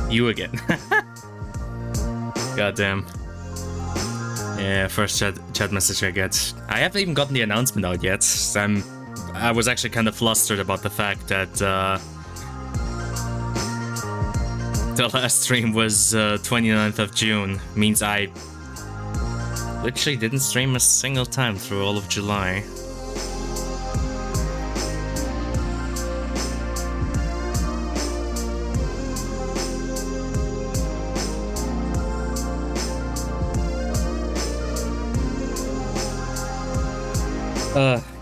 You again. Goddamn. Yeah, first chat message I get. I haven't even gotten the announcement out yet. I was actually kind of flustered about the fact that the last stream was 29th of June. Means I literally didn't stream a single time through all of July.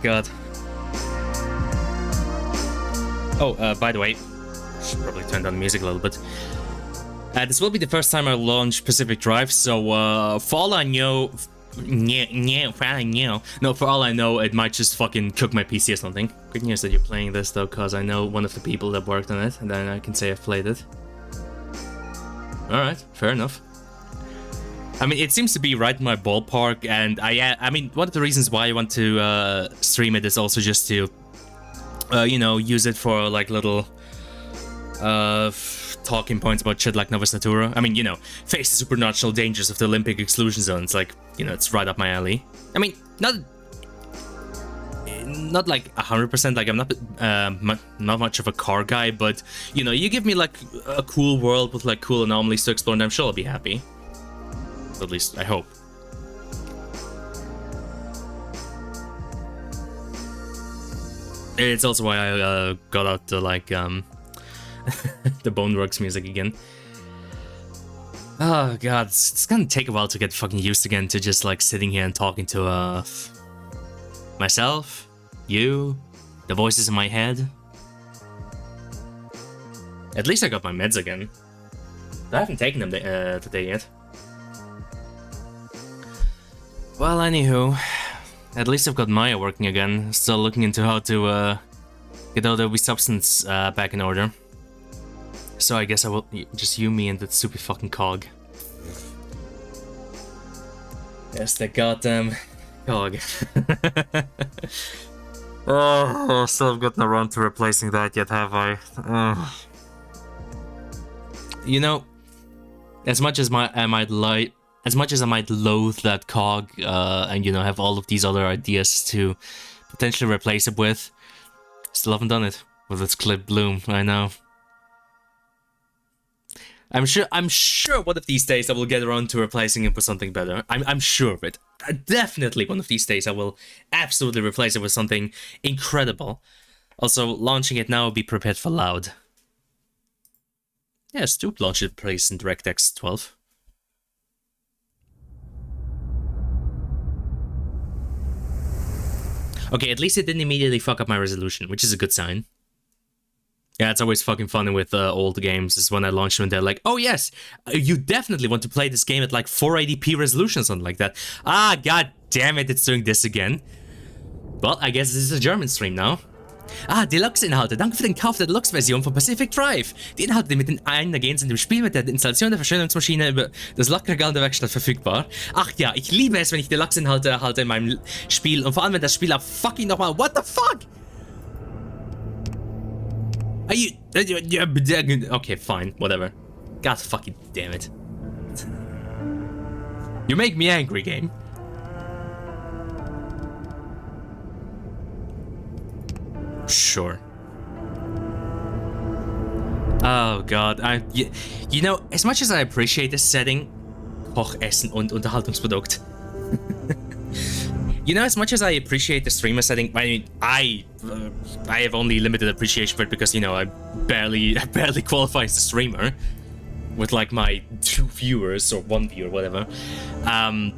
God. Oh, by the way, should probably turn down the music a little bit. This will be the first time I launch Pacific Drive, so for all I know, for all I know, it might just fucking cook my PC or something. Good news that you're playing this though, cause I know one of the people that worked on it, and then I can say I've played it. All right, fair enough. I mean, it seems to be right in my ballpark, and I mean, one of the reasons why I want to stream it is also just to, you know, use it for like little talking points about shit like Novus Natura. I mean, you know, face the supernatural dangers of the Olympic exclusion zones. Like, you know, it's right up my alley. I mean, not like 100%. Like, I'm not much of a car guy, but you know, you give me like a cool world with like cool anomalies to explore, and I'm sure I'll be happy. At least I hope. It's also why I got out the like the Boneworks music again. Oh god, it's gonna take a while to get fucking used again to just like sitting here and talking to myself, you, the voices in my head. At least I got my meds again. I haven't taken them today yet. Well, anywho, at least I've got Maya working again. Still looking into how to get all the substance back in order. So I guess I will just you, me, and that stupid fucking cog. Yes, the goddamn cog. Oh, still have gotten around to replacing that yet, have I? You know, as much as I might loathe that cog, and you know, have all of these other ideas to potentially replace it with, still haven't done it with its clip bloom. I know. I'm sure one of these days I will get around to replacing it with something better. I'm sure of it. Definitely one of these days I will absolutely replace it with something incredible. Also, launching it now, be prepared for loud. Yeah, Stoop launched it place in DirectX 12. Okay, at least it didn't immediately fuck up my resolution, which is a good sign. Yeah, it's always fucking funny with old games, is when I launch them and they're like, oh yes, you definitely want to play this game at like 480p resolution or something like that. Ah, god damn it, it's doing this again. Well, I guess this is a German stream now. Ah, Deluxe-Inhalte. Danke für den Kauf der Deluxe-Version von Pacific Drive. Die Inhalte, die mit den einhergehen, sind im Spiel mit der Installation der Verschönerungsmaschine über das Lackregal in der Werkstatt verfügbar. Ach ja, ich liebe es, wenn ich Deluxe-Inhalte erhalte in meinem Spiel und vor allem, wenn das Spiel auch fucking nochmal... What the fuck? Are you... Okay, fine, whatever. God fucking damn it. You make me angry, game. Sure. Oh god, you know, as much as I appreciate this setting, Kochessen und Unterhaltungsprodukt. You know, as much as I appreciate the streamer setting, I mean, I have only limited appreciation for it because, you know, I barely qualify as a streamer with like my 2 viewers or 1 viewer, whatever. The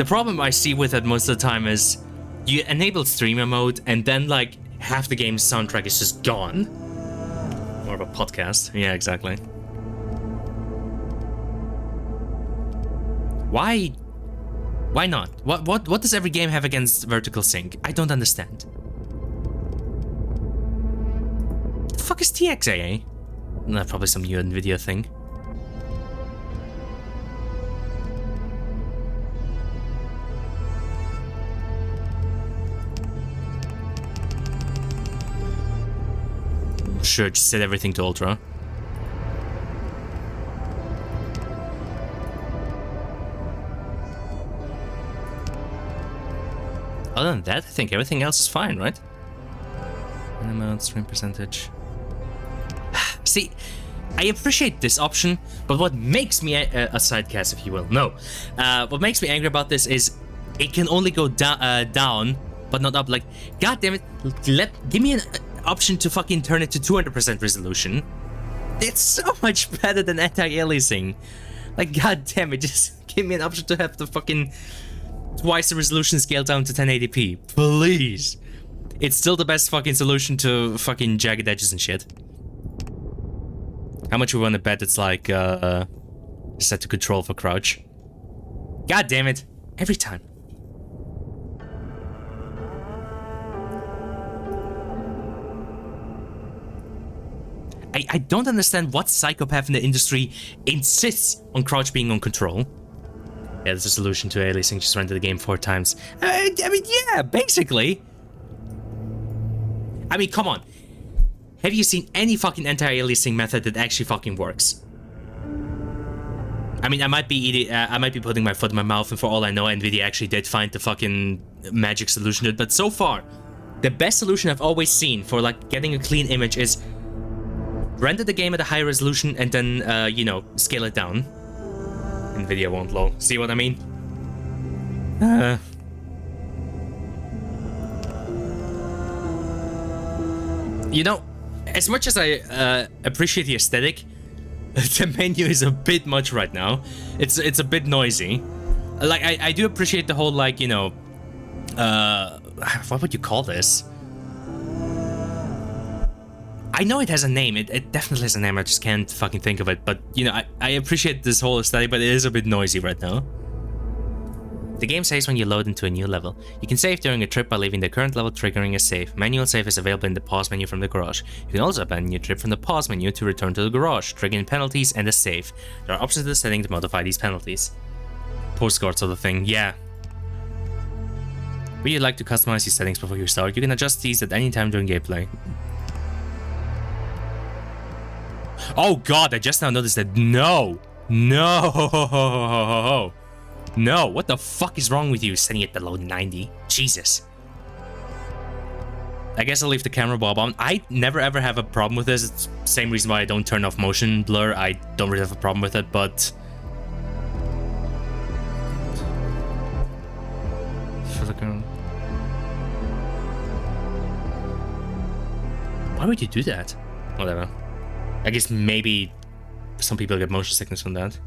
problem I see with it most of the time is you enable streamer mode and then like half the game's soundtrack is just gone. More of a podcast. Yeah, exactly. Why not? What does every game have against vertical sync? I don't understand. The fuck is TXAA? Nah, probably some new NVIDIA thing. Sure, just set everything to ultra. other than that, I think everything else is fine, right? Amount, stream percentage. See, I appreciate this option, but what makes me a sidecast, if you will, no. What makes me angry about this is it can only go down, but not up. Like, god damn it, give me an option to fucking turn it to 200% resolution. It's so much better than anti-aliasing. Like, god damn it, just give me an option to have the fucking twice the resolution scaled down to 1080p, please. It's still the best fucking solution to fucking jagged edges and shit. How much we want to bet it's like set to control for crouch? God damn it, every time. I don't understand what psychopath in the industry insists on crouch being on control. Yeah, there's a solution to aliasing, just render the game 4 times. I mean, yeah, basically. I mean, come on. Have you seen any fucking anti-aliasing method that actually fucking works? I mean, I might be putting my foot in my mouth, and for all I know, Nvidia actually did find the fucking magic solution to it. But so far, the best solution I've always seen for like getting a clean image is render the game at a high resolution and then, you know, scale it down. Nvidia won't low. See what I mean? You know, as much as I appreciate the aesthetic, the menu is a bit much right now. It's a bit noisy. Like, I do appreciate the whole, like, you know, what would you call this? I know it has a name, it definitely has a name, I just can't fucking think of it, but, you know, I appreciate this whole aesthetic, but it is a bit noisy right now. The game saves when you load into a new level. You can save during a trip by leaving the current level, triggering a save. Manual save is available in the pause menu from the garage. You can also abandon your trip from the pause menu to return to the garage, triggering penalties and a save. There are options in the setting to modify these penalties. Postcard sort of thing, yeah. Would you like to customize these settings before you start? You can adjust these at any time during gameplay. Oh god, I just now noticed that. No! No! No, what the fuck is wrong with you setting it below 90? Jesus. I guess I'll leave the camera bob on. I never ever have a problem with this. It's the same reason why I don't turn off motion blur. I don't really have a problem with it, but... Why would you do that? Whatever. I guess maybe some people get motion sickness from that.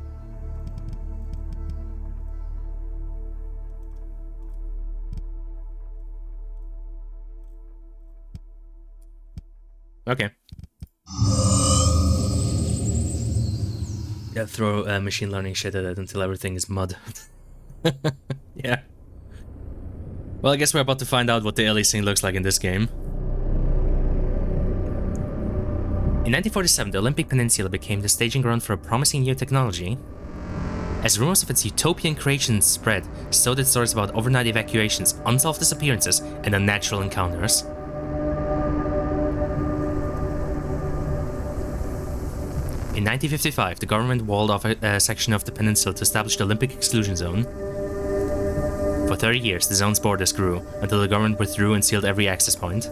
Okay. Yeah, throw machine learning shit at it until everything is mud. Yeah. Well, I guess we're about to find out what the aliasing looks like in this game. In 1947, the Olympic Peninsula became the staging ground for a promising new technology. As rumors of its utopian creation spread, so did stories about overnight evacuations, unsolved disappearances, and unnatural encounters. In 1955, the government walled off a section of the peninsula to establish the Olympic Exclusion Zone. For 30 years, the zone's borders grew, until the government withdrew and sealed every access point.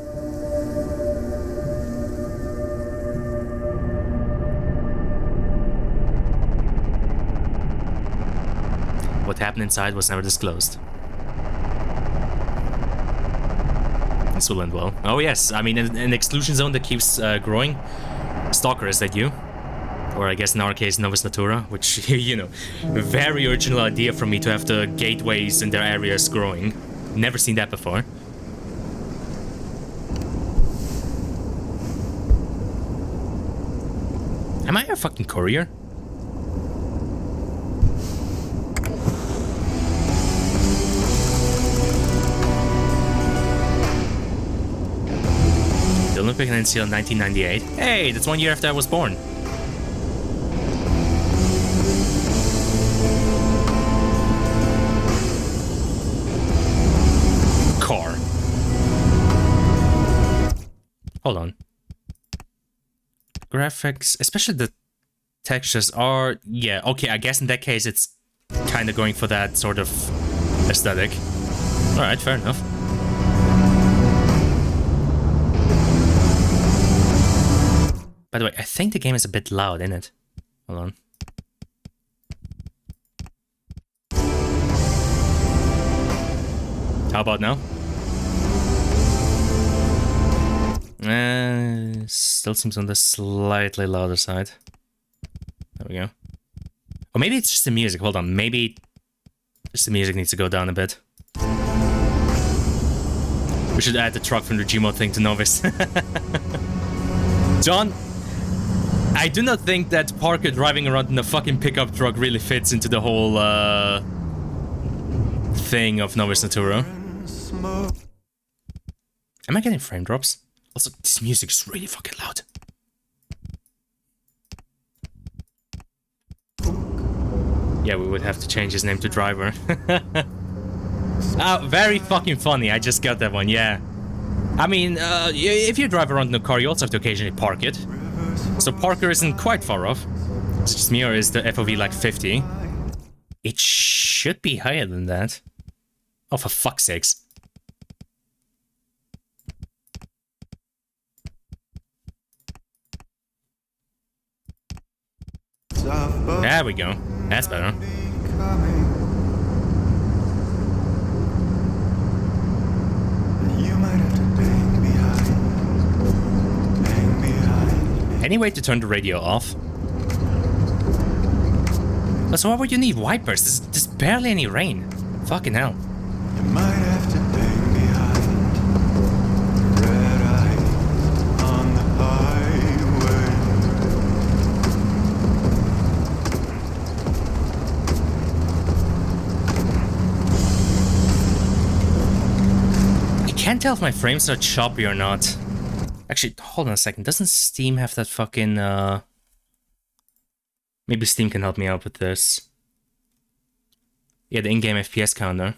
What happened inside was never disclosed. This will end well. Oh yes, I mean, an exclusion zone that keeps growing. Stalker, is that you? Or I guess in our case, Novus Natura, which, you know, a very original idea from me to have the gateways in their areas growing. Never seen that before. Am I a fucking courier? The Olympic Peninsula in 1998. Hey, that's 1 year after I was born. Car. Hold on. Graphics, especially the textures are... Yeah, okay, I guess in that case it's kind of going for that sort of aesthetic. Alright, fair enough. By the way, I think the game is a bit loud, isn't it? Hold on. How about now? Still seems on the slightly louder side. There we go. Or maybe it's just the music. Hold on. Maybe just the music needs to go down a bit. We should add the truck from the Gmod thing to Novice. John, I do not think that Parker driving around in a fucking pickup truck really fits into the whole thing of Novice Naturo. Am I getting frame drops? Also, this music is really fucking loud. Yeah, we would have to change his name to Driver. Oh, very fucking funny. I just got that one, yeah. I mean, if you drive around in a car, you also have to occasionally park it. So Parker isn't quite far off. It's just me, or is the FOV like 50? It should be higher than that. Oh, for fuck's sakes. There we go. That's better. Any way to turn the radio off? So why would you need wipers? There's barely any rain. Fucking hell. You might have to bang behind. Red eyes on the highway. I can't tell if my frames are choppy or not. Actually, hold on a second. Doesn't Steam have that fucking, Maybe Steam can help me out with this. Yeah, the in-game FPS counter.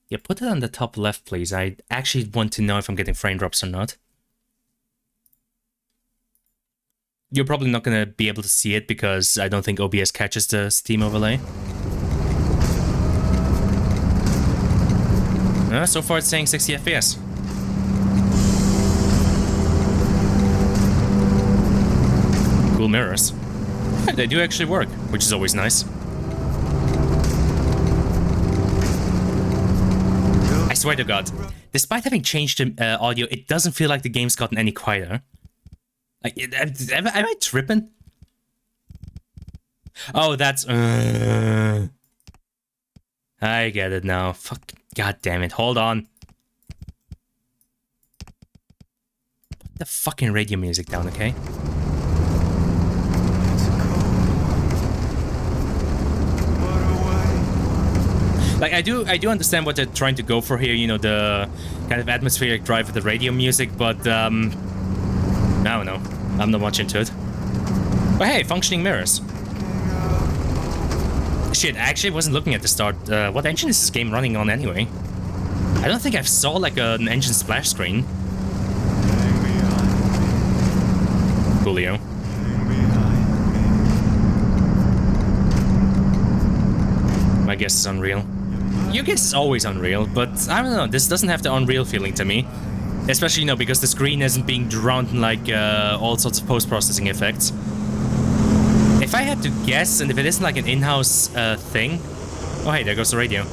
Yeah, put it on the top left, please. I actually want to know if I'm getting frame drops or not. You're probably not gonna be able to see it because I don't think OBS catches the Steam overlay. So far it's saying 60 FPS. Cool mirrors. Yeah, they do actually work, which is always nice. I swear to God, despite having changed the audio, it doesn't feel like the game's gotten any quieter. Like, am I tripping? Oh, that's... I get it now. Fuck. God damn it. Hold on. Put the fucking radio music down, okay? Like, I do understand what they're trying to go for here, you know, the kind of atmospheric drive with the radio music, but, I don't know. I'm not much into it. But hey, functioning mirrors. Shit, I actually wasn't looking at the start. What engine is this game running on anyway? I don't think I saw, like, an engine splash screen. Coolio. My guess is Unreal. Your guess is always Unreal, but I don't know, this doesn't have the Unreal feeling to me. Especially, you know, because the screen isn't being drowned in, like, all sorts of post-processing effects. If I had to guess, and if it isn't, like, an in-house, thing... Oh, hey, there goes the radio.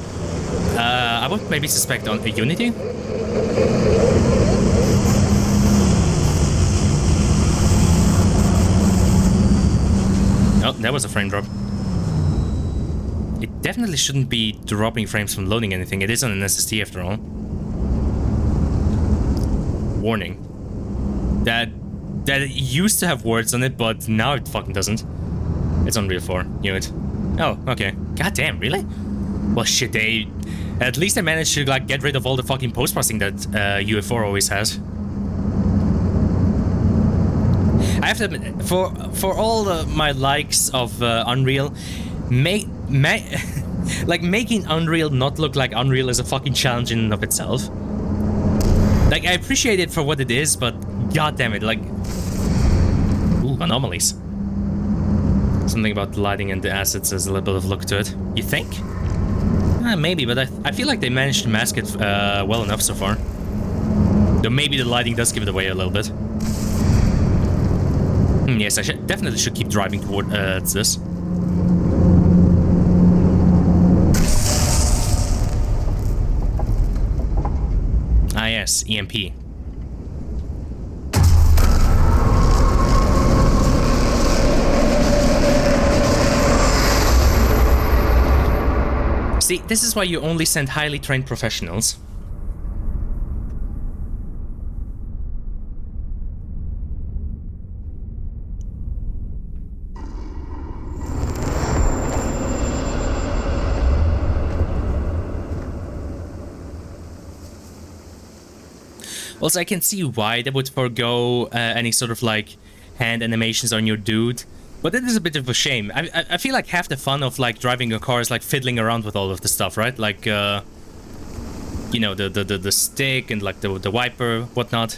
I would maybe suspect on Unity? Oh, that was a frame drop. It definitely shouldn't be dropping frames from loading anything. It is on an SSD after all. Warning. That it used to have words on it, but now it fucking doesn't. It's Unreal 4. Knew it. Oh, okay. God damn, really? Well, shit, at least they managed to, like, get rid of all the fucking post-processing that UF4 always has. I have to admit, for all my likes of Unreal, like, making Unreal not look like Unreal is a fucking challenge in and of itself. Like, I appreciate it for what it is, but goddammit, like... Ooh, anomalies. Something about the lighting and the assets has a little bit of look to it. You think? Maybe, but I feel like they managed to mask it well enough so far. Though maybe the lighting does give it away a little bit. Yes, I definitely should keep driving toward this. Ah, yes, EMP. See, this is why you only send highly trained professionals. Also, I can see why they would forego any sort of, like, hand animations on your dude. But it is a bit of a shame. I feel like half the fun of, like, driving a car is, like, fiddling around with all of the stuff, right? Like, you know, the stick and, like, the wiper, whatnot.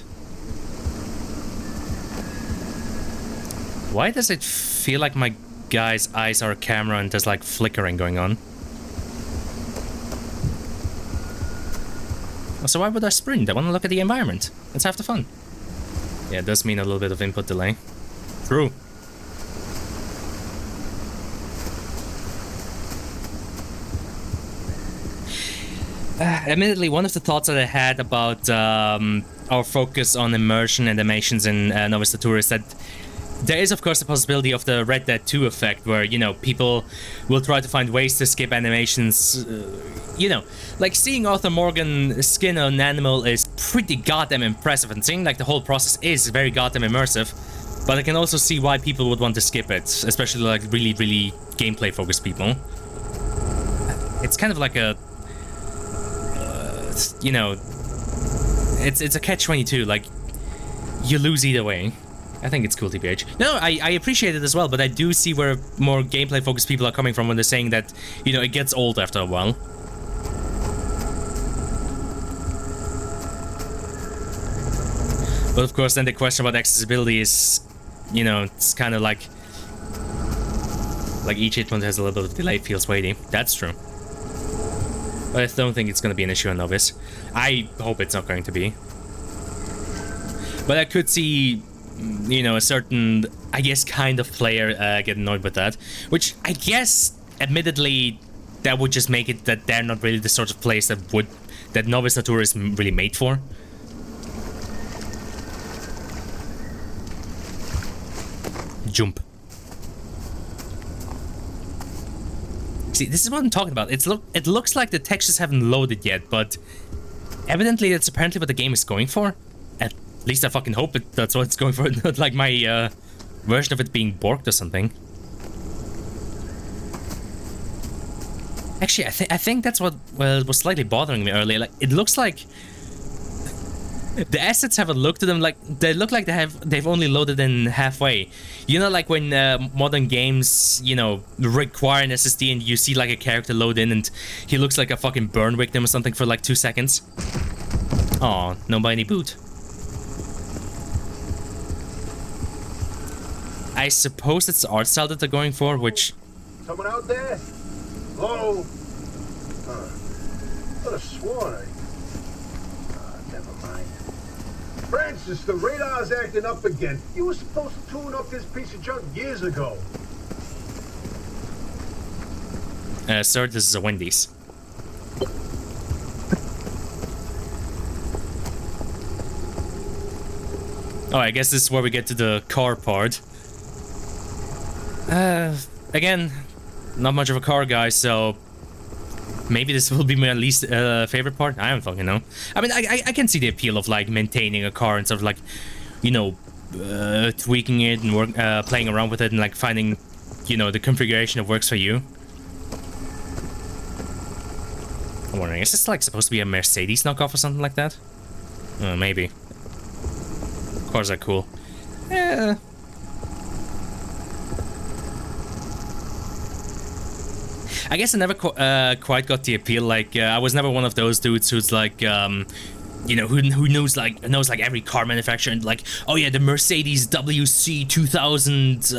Why does it feel like my guy's eyes are a camera and there's, like, flickering going on? So why would I sprint? I want to look at the environment. Let's have the fun. Yeah, it does mean a little bit of input delay. True. Admittedly, one of the thoughts that I had about our focus on immersion and animations in Novice Tutorial is that there is, of course, the possibility of the Red Dead 2 effect, where, you know, people will try to find ways to skip animations. You know, like seeing Arthur Morgan skin an animal is pretty goddamn impressive, and seeing, like, the whole process is very goddamn immersive. But I can also see why people would want to skip it, especially, like, really, really gameplay-focused people. It's kind of like a... you know... It's a catch-22, like, you lose either way. I think it's cool, TBH. No, I appreciate it as well, but I do see where more gameplay-focused people are coming from when they're saying that, you know, it gets old after a while. But of course, then the question about accessibility is, you know, it's kind of like each hitpoint has a little bit of delay, feels weighty. That's true. But I don't think it's going to be an issue on Novice. I hope it's not going to be. But I could see, you know, a certain, I guess, kind of player get annoyed with that. Which, I guess, admittedly, that would just make it that they're not really the sort of place that Novice Tutorial is really made for. Jump. See, this is what I'm talking about. It looks like the textures haven't loaded yet, but evidently that's apparently what the game is going for. At least I fucking hope that's what it's going for, not like my version of it being borked or something. Actually, I think that's what was slightly bothering me earlier. Like, it looks like the assets haven't looked to them, like they look like they've only loaded in halfway. You know, like when modern games, you know, require an SSD and you see like a character load in and he looks like a fucking burn victim or something for like 2 seconds. Aw, no by any boot. I suppose it's the art style that they're going for, which... Someone out there? Hello? Could have sworn never mind. Francis, the radar's acting up again. You were supposed to tune up this piece of junk years ago. Sir, this is a Wendy's. Oh, I guess this is where we get to the car part. Again, not much of a car guy, so maybe this will be my least favorite part. I don't fucking know. I mean, I can see the appeal of like maintaining a car and sort of like, you know, tweaking it and playing around with it and like finding, you know, the configuration that works for you. I'm wondering, is this like supposed to be a Mercedes knockoff or something like that? Maybe. Cars are cool. Yeah. I guess I never quite got the appeal. Like, I was never one of those dudes who's like, you know, who knows like every car manufacturer and like, oh yeah, the Mercedes WC 2000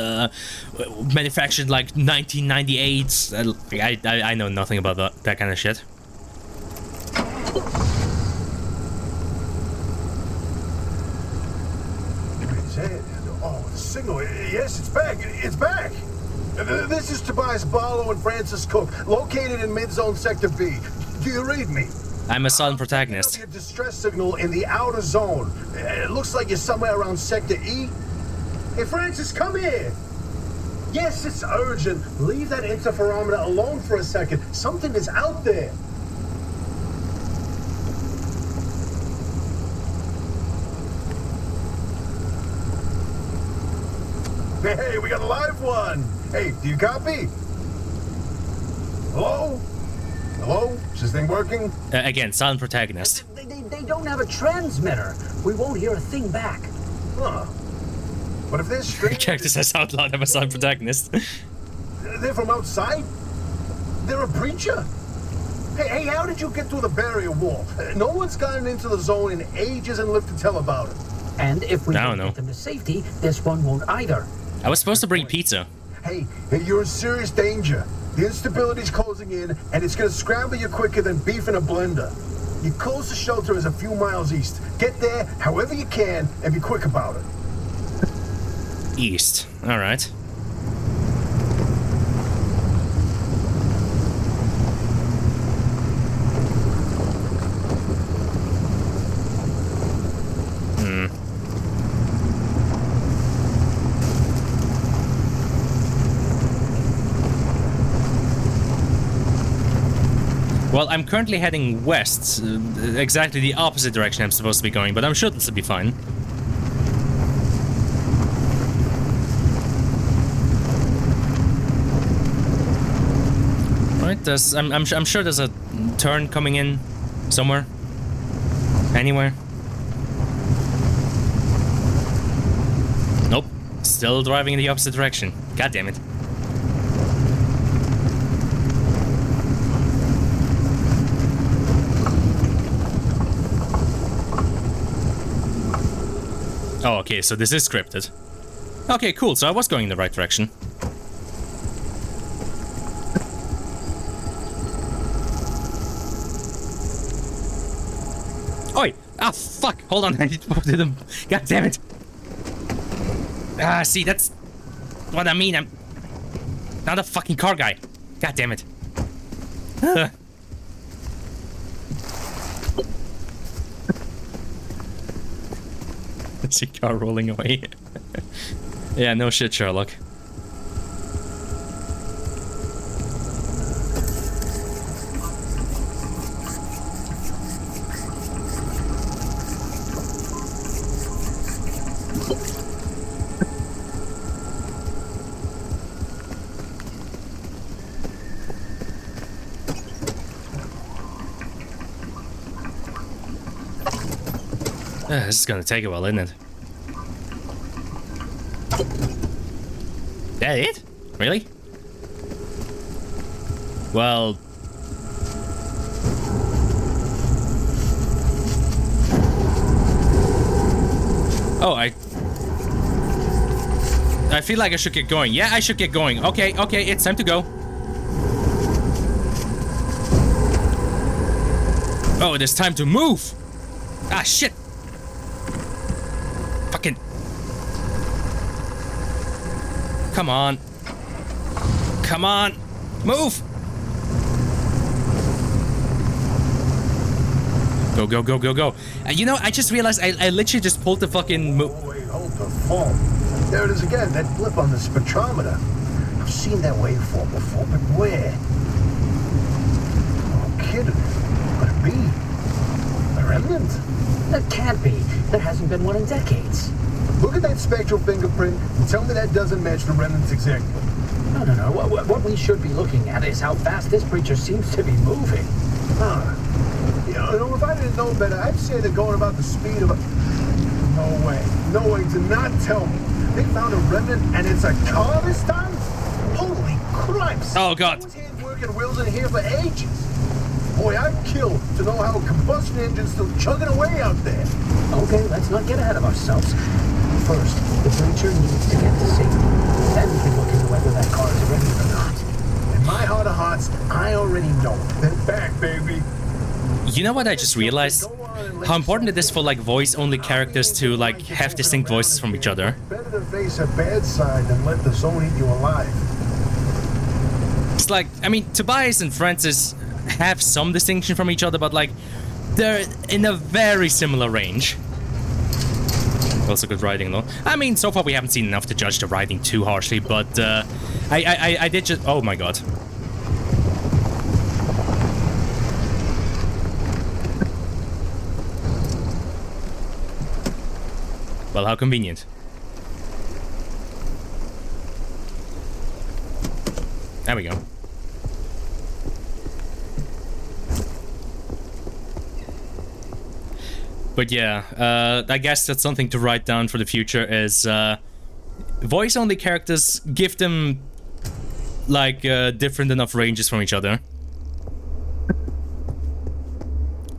manufactured like 1998. I know nothing about that kind of shit. Oh, the signal. Yes, it's back. It's back. This is Tobias Barlow and Francis Cook, located in mid-zone sector B. Do you read me? I'm a silent protagonist. Your distress signal in the outer zone. It looks like you're somewhere around sector E. Hey, Francis, come here. Yes, it's urgent. Leave that interferometer alone for a second. Something is out there. Hey, we got a live one. Hey, do you copy? Hello? Hello? Is this thing working? Again, silent protagonist. They don't have a transmitter. We won't hear a thing back. Huh. But if they're strangers... Character says out loud, I'm a silent protagonist. They're from outside? They're a breacher? Hey, how did you get through the barrier wall? No one's gotten into the zone in ages and lived to tell about it. And if we I don't don't know. get them to safety, this one won't either. I was supposed to bring pizza. Hey, you're in serious danger. The instability's closing in, and it's gonna scramble you quicker than beef in a blender. Your closest shelter is a few miles east. Get there however you can, and be quick about it. East. Alright. Well, I'm currently heading west, exactly the opposite direction I'm supposed to be going, but I'm sure this will be fine. Right, I'm sure there's a turn coming in somewhere, anywhere. Nope, still driving in the opposite direction. God damn it. Oh, okay, so this is scripted. Okay, cool, so I was going in the right direction. Oi! Ah, fuck! Hold on, I need to put them. God damn it! Ah, see, that's what I mean. I'm not a fucking car guy. God damn it. See car rolling away. Yeah, no shit, Sherlock. This is gonna take a while, isn't it? That it? Really? Well... Oh, I feel like I should get going. Yeah, I should get going. Okay, okay, it's time to go. Oh, it is time to move! Ah, shit! Fucking... Come on. Come on. Move! Go, go, go, go, go. You know, I just realized I literally just pulled the fucking... Oh, wait, hold the phone. There it is again, that blip on the spectrometer. I've seen that waveform before, but where? Oh, kidding. Could it be? A remnant? That can't be. There hasn't been one in decades. Look at that spectral fingerprint and tell me that doesn't match the remnants exactly. No. What we should be looking at is how fast this creature seems to be moving. Huh. You know, if I didn't know better, I'd say they're going about the speed of a... No way. No way. Do not tell me. They found a remnant and it's a car this time? Holy cripes. Oh, God. I was hand-working wheels in here for ages. Boy, I'd kill to know how a combustion engine's still chugging away out there. Okay, let's not get ahead of ourselves. First, the breacher needs to get to safety. Then we can look into whether that car is ready or not. In my heart of hearts, I already know. Then back, baby. You know what I just realized? Go on and how important it is for like voice-only characters to like have distinct voices from each other. Better to face a bad side than let the zone eat you alive. It's like, I mean, Tobias and Francis have some distinction from each other, but like, they're in a very similar range. Also good writing though. I mean, so far we haven't seen enough to judge the writing too harshly, but I did just, oh my god. Well, how convenient. There we go. But yeah, I guess that's something to write down for the future is voice-only characters, give them like different enough ranges from each other.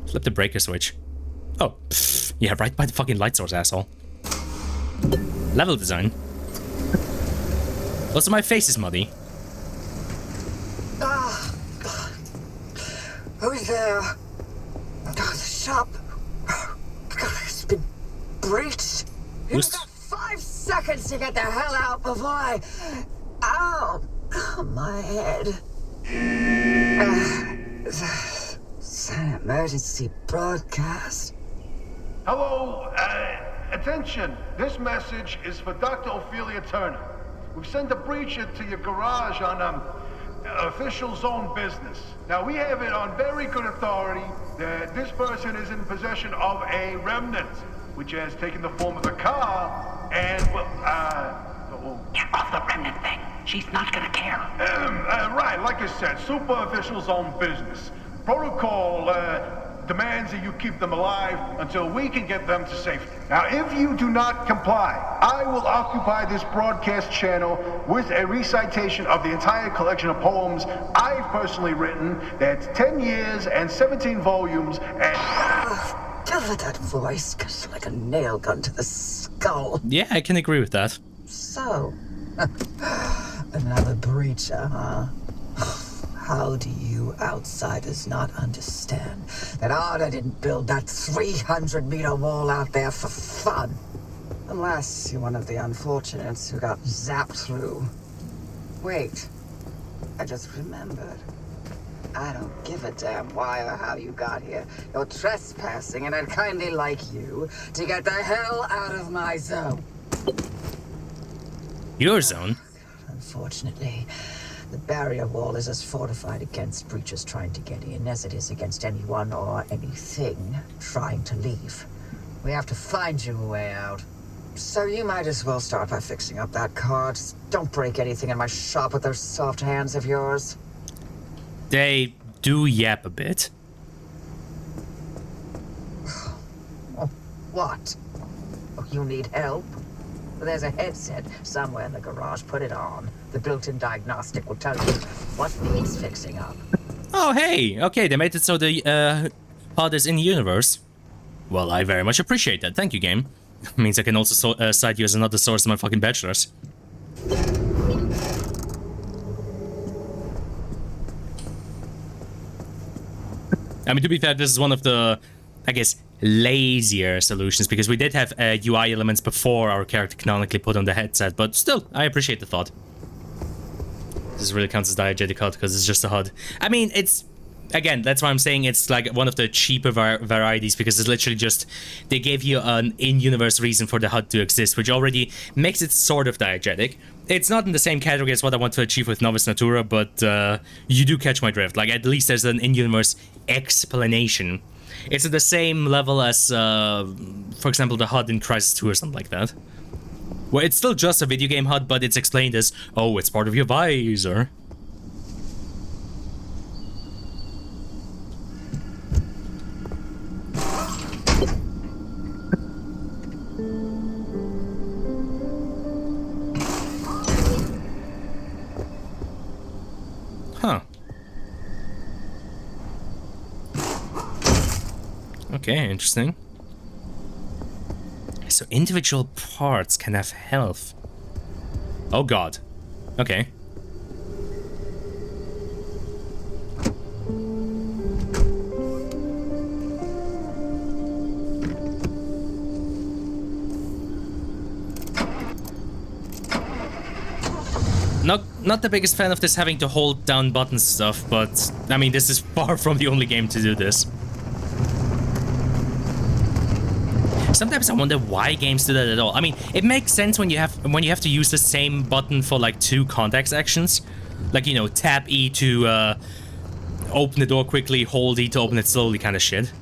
Flip the breaker switch. Oh, pfft, yeah, right by the fucking light source, asshole. Level design. Also, my face is muddy. Who's there? Oh, the shop. God, it's been breached. You've got 5 seconds to get the hell out before I... Ow! My head. It's an emergency broadcast. Hello, attention. This message is for Dr. Ophelia Turner. We've sent a breacher to your garage on official zone business. Now, we have it on very good authority that this person is in possession of a remnant, which has taken the form of a car, and, well, Get off the remnant thing. She's not gonna care. right, like I said, super official zone business. Protocol, demands that you keep them alive until we can get them to safety. Now, if you do not comply, I will occupy this broadcast channel with a recitation of the entire collection of poems I've personally written. That's 10 years and 17 volumes and... That voice goes like a nail gun to the skull. Yeah, I can agree with that. So, another breacher, huh? How do you outsiders not understand that Arda didn't build that 300-meter wall out there for fun? Unless you're one of the unfortunates who got zapped through. Wait, I just remembered. I don't give a damn why or how you got here. You're trespassing, and I'd kindly like you to get the hell out of my zone. Your zone? Unfortunately, the barrier wall is as fortified against breachers trying to get in as it is against anyone or anything trying to leave. We have to find you a way out. So you might as well start by fixing up that car. Just don't break anything in my shop with those soft hands of yours. They do yap a bit. What? Oh, you need help? There's a headset somewhere in the garage. Put it on. The built-in diagnostic will tell you what needs fixing up. Oh, hey! Okay, they made it so the HUD is in the universe. Well, I very much appreciate that. Thank you, game. Means I can also cite you as another source of my fucking bachelor's. I mean, to be fair, this is one of the, I guess, lazier solutions, because we did have UI elements before our character canonically put on the headset, but still, I appreciate the thought. This really counts as diegetic HUD, because it's just a HUD. I mean, it's, again, that's why I'm saying it's like one of the cheaper varieties, because it's literally just, they gave you an in-universe reason for the HUD to exist, which already makes it sort of diegetic. It's not in the same category as what I want to achieve with Novus Natura, but you do catch my drift. Like, at least there's an in-universe explanation. It's at the same level as, for example, the HUD in Crysis 2 or something like that. Well, it's still just a video game HUD, but it's explained as, oh, it's part of your visor. Huh. Okay, interesting. So individual parts can have health. Oh god. Okay. Not the biggest fan of this having to hold down button stuff, but I mean, this is far from the only game to do this. Sometimes I wonder why games do that at all. I mean, it makes sense when you have to use the same button for like 2 context actions, like, you know, tap E to open the door quickly, hold E to open it slowly, kind of shit.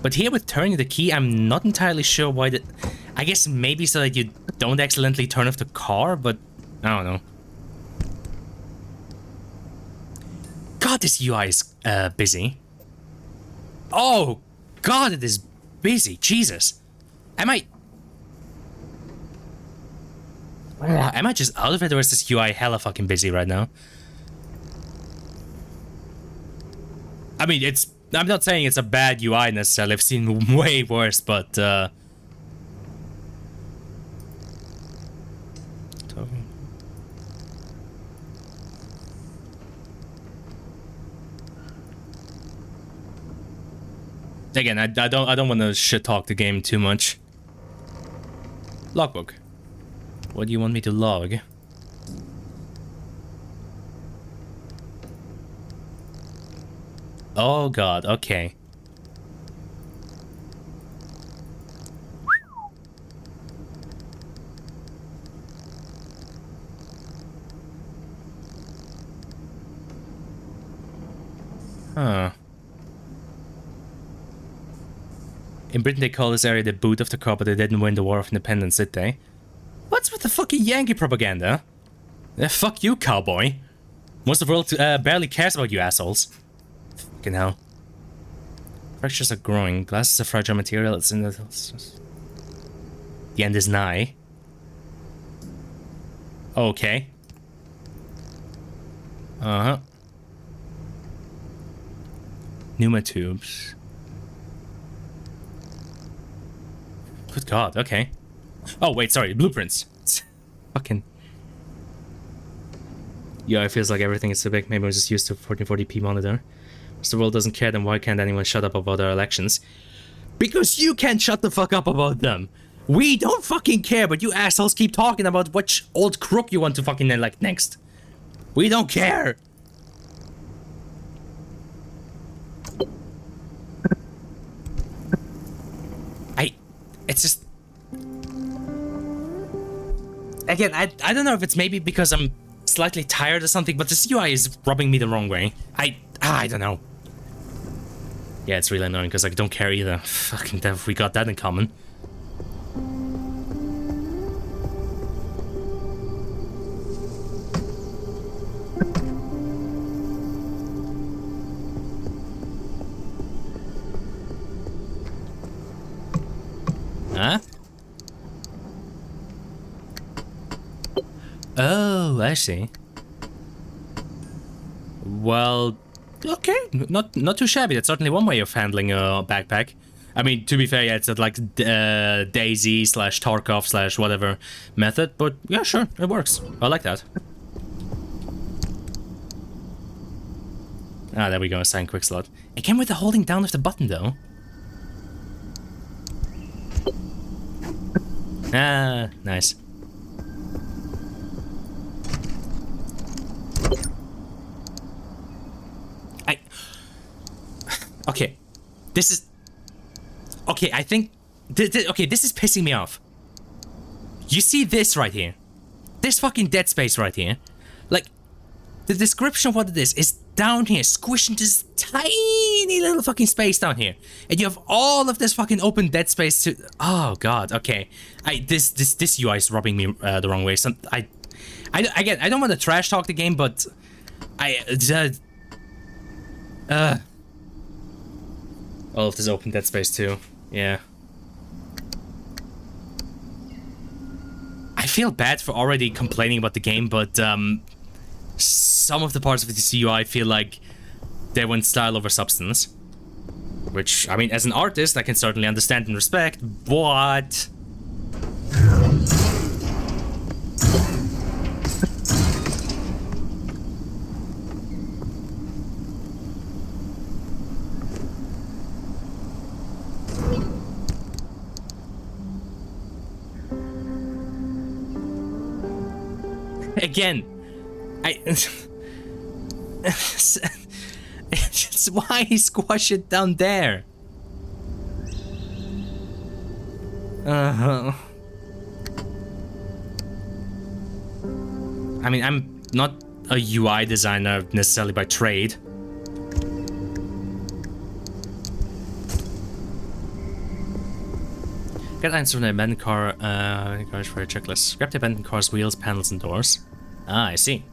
But here with turning the key, I'm not entirely sure why that. I guess maybe so that you don't accidentally turn off the car, but I don't know. God, this UI is busy. Oh, God, it is busy. Jesus. Am I just out of it, or is this UI hella fucking busy right now? I mean, I'm not saying it's a bad UI necessarily. I've seen way worse, but again, I don't want to shit talk the game too much. Logbook. What do you want me to log? Oh God, okay. Huh. In Britain they call this area the boot of the car, but they didn't win the War of Independence, did they? What's with the fucking Yankee propaganda? Fuck you, cowboy. Most of the world barely cares about you assholes. Fucking hell. Fractures are growing. Glass is a fragile material. It's in the end is nigh. Okay. Uh-huh. Pneumatubes. Good God, okay. Oh, wait, sorry, blueprints. Fucking... Yeah, it feels like everything is so big. Maybe I was just used to 1440p monitor. If the world doesn't care, then why can't anyone shut up about our elections? Because you can't shut the fuck up about them! We don't fucking care, but you assholes keep talking about which old crook you want to fucking elect next. We don't care! It's just... Again, I don't know if it's maybe because I'm slightly tired or something, but this UI is rubbing me the wrong way. I don't know. Yeah, it's really annoying because I don't care either. Fucking dev, we got that in common. Huh? Oh, I see. Well, okay, not too shabby. That's certainly one way of handling a backpack. I mean, to be fair, yeah, it's like Daisy / Tarkov / whatever method, but yeah, sure, it works. I like that. Ah, there we go, assign quick slot. It came with the holding down of the button, though. Ah, nice. Okay, this is... Okay, I think... Okay, this is pissing me off. You see this right here? This fucking dead space right here? Like, the description of what it is down here, squished into this tiny little fucking space down here. And you have all of this fucking open dead space to... Oh, God, okay. This UI is rubbing me the wrong way. Again, I don't want to trash talk the game, but... all of this open dead space too. Yeah. I feel bad for already complaining about the game, but some of the parts of the UI feel like they went style over substance. Which, I mean, as an artist, I can certainly understand and respect, but... Again, it's why he squash it down there. I mean, I'm not a UI designer necessarily by trade. Get items from the abandoned car, garage for a checklist. Grab the abandoned car's wheels, panels, and doors. Ah, I see.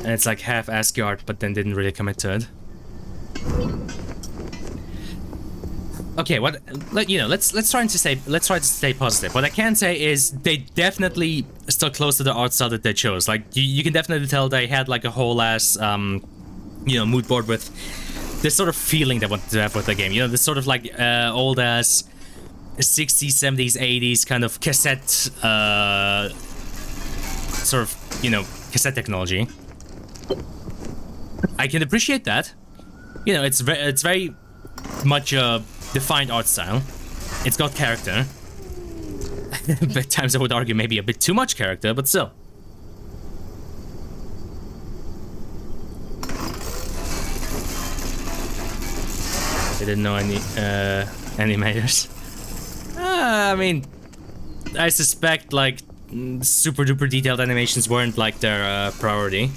And it's like half ASCII art, but then didn't really commit to it. Okay, let's try to stay positive. What I can say is they definitely stuck close to the art style that they chose. Like you can definitely tell they had like a whole ass mood board with this sort of feeling they wanted to have with the game. You know, this sort of like old ass 60s, 70s, 80s kind of cassette sort of, cassette technology. I can appreciate that. You know, it's very much a defined art style. It's got character. At times I would argue maybe a bit too much character, but still. I didn't know any animators. I mean, I suspect like super duper detailed animations weren't like their priority.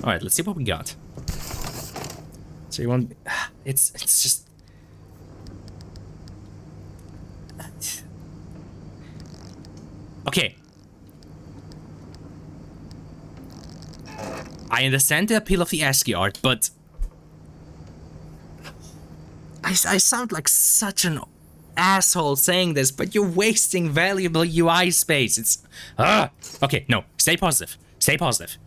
All right, let's see what we got. So you want? It's just. Okay. I understand the appeal of the ASCII art, but I sound like such an asshole saying this, but you're wasting valuable UI space. It's okay, no, stay positive. Stay positive.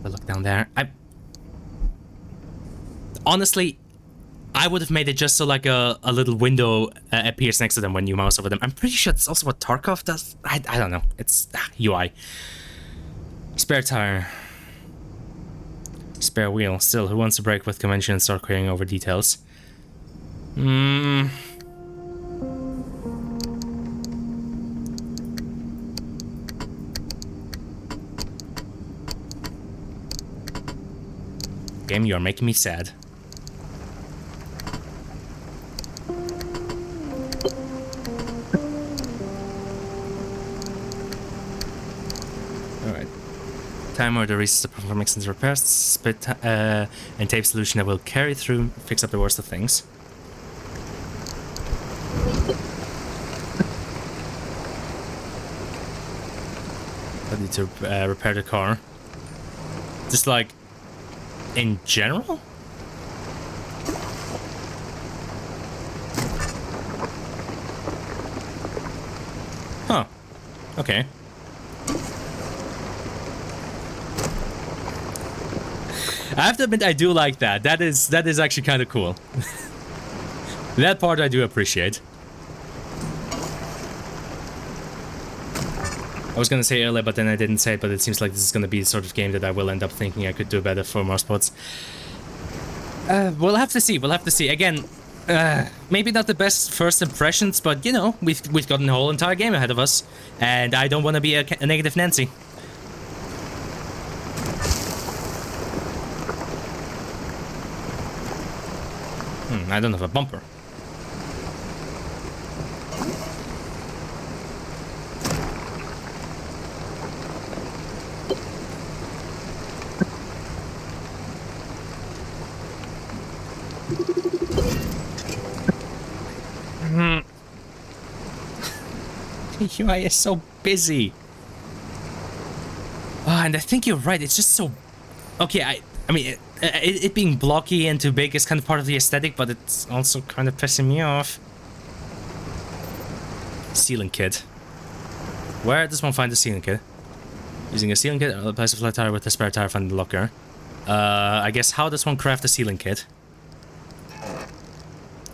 Look down there. Honestly, I would have made it just so like a little window appears next to them when you mouse over them. I'm pretty sure that's also what Tarkov does. I don't know. It's UI. Spare tire. Spare wheel. Still, who wants to break with convention and start querying over details? Game, you are making me sad. Alright. Timer to reach the performance and repairs, spit and tape solution that will carry through, fix up the worst of things. I need to repair the car. Just like in general? Huh. Okay. I have to admit I do like that. That is actually kind of cool. That part I do appreciate. I was gonna say earlier, but then I didn't say it, but it seems like this is gonna be the sort of game that I will end up thinking I could do better for more spots. We'll have to see, Again, maybe not the best first impressions, but you know, we've gotten the whole entire game ahead of us, and I don't want to be a negative Nancy. I don't have a bumper. The UI is so busy. And I think you're right. It's just so... Okay, I mean, it being blocky and too big is kind of part of the aesthetic, but it's also kind of pissing me off. Sealant kit. Where does one find the sealant kit? Using a sealant kit, replace a flat tire with a spare tire found in the locker. I guess how does one craft a sealant kit?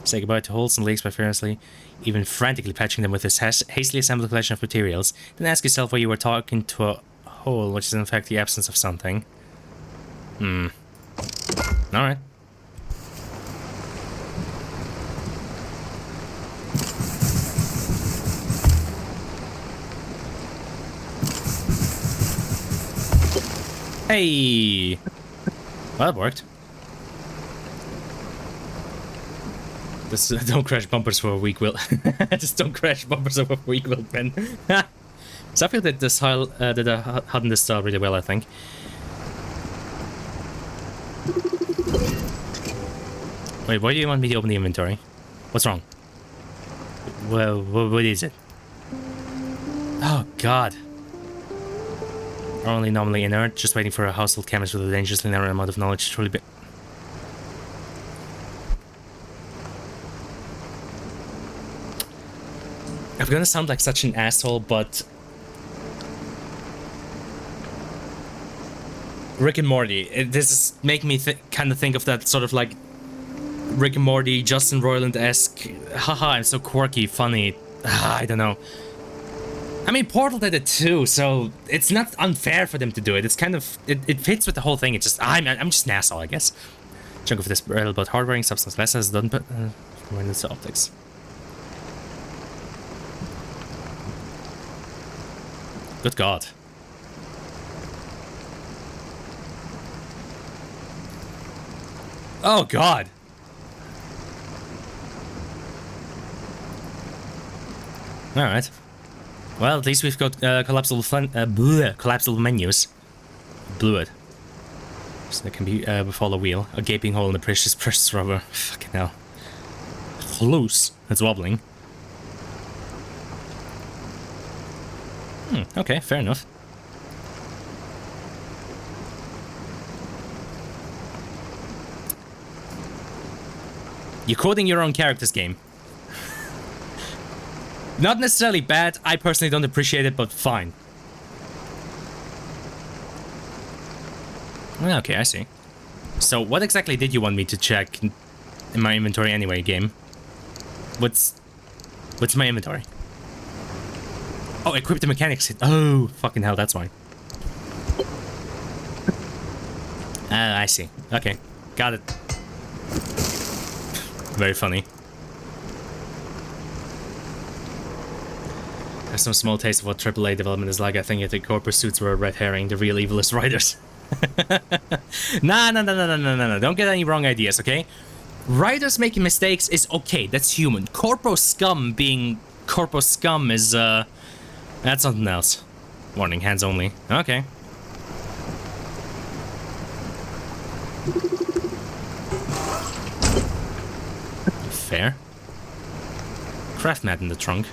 Say goodbye to holes and leaks by furiously, even frantically patching them with this hastily assembled collection of materials. Then ask yourself why you were talking to a hole, which is in fact the absence of something. Alright. Hey! Well, that worked. This, don't crash bumpers for a weak will. Just don't crash bumpers for a weak will, Ben. So I feel that this did HUD in this style really well, I think. Wait, why do you want me to open the inventory? What's wrong? Well, what is it? Oh, God. Only nominally inert, just waiting for a household chemist with a dangerously narrow amount of knowledge. Truly be... I'm gonna sound like such an asshole, but... Rick and Morty. This is making me kind of think of that sort of like... Rick and Morty, Justin Roiland-esque... Haha, I'm so quirky, funny. I don't know. I mean, Portal did it too, so it's not unfair for them to do it. It's kind of... It fits with the whole thing. It's just... I'm just an asshole, I guess. Chunk of this barrel about hardwiring substance less has done, but... when it's optics. Good God. Oh, God. Alright. Well, at least we've got collapsible collapsible menus. Blew it. So that can be before the wheel. A gaping hole in the precious rubber. Fucking hell. Loose. It's wobbling. Okay, fair enough. You're coding your own character's game. Not necessarily bad, I personally don't appreciate it, but fine. Okay, I see. So, what exactly did you want me to check in my inventory anyway, game? What's my inventory? Oh, equip the mechanics. Oh, fucking hell, that's why. I see. Okay, got it. Very funny. Have some small taste of what AAA development is like. I think if the core pursuits were a red herring, the real evil is writers. Nah, don't get any wrong ideas, okay? Writers making mistakes is okay, that's human. Corpo scum being corpo scum is, that's something else. Warning, hands only. Okay. Fair. Craft mat in the trunk.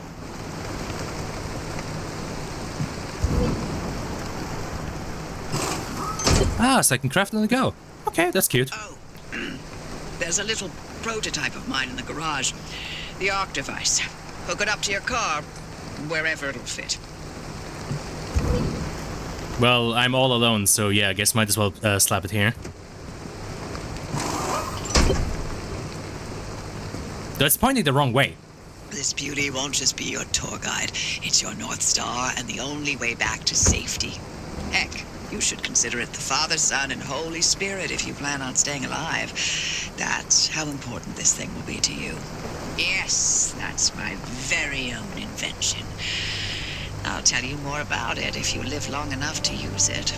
Ah, so I can craft on the go. Okay, that's cute. Oh, there's a little prototype of mine in the garage. The Arc device. Hook it up to your car, wherever it'll fit. Well, I'm all alone, so yeah, I guess might as well slap it here. That's pointing the wrong way. This beauty won't just be your tour guide. It's your North Star and the only way back to safety. Heck, you should consider it the Father, Son, and Holy Spirit if you plan on staying alive. That's how important this thing will be to you. Yes, that's my very own invention. I'll tell you more about it if you live long enough to use it.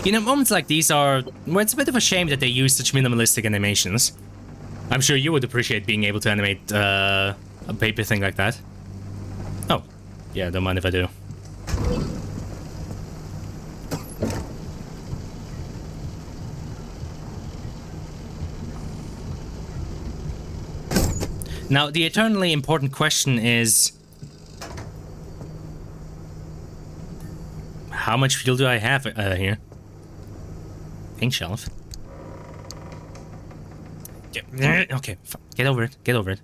You know, moments like these are... Well, it's a bit of a shame that they use such minimalistic animations. I'm sure you would appreciate being able to animate a paper thing like that. Oh, yeah, don't mind if I do. Now, the eternally important question is... How much fuel do I have here? Pink shelf. Okay, get over it. Get over it.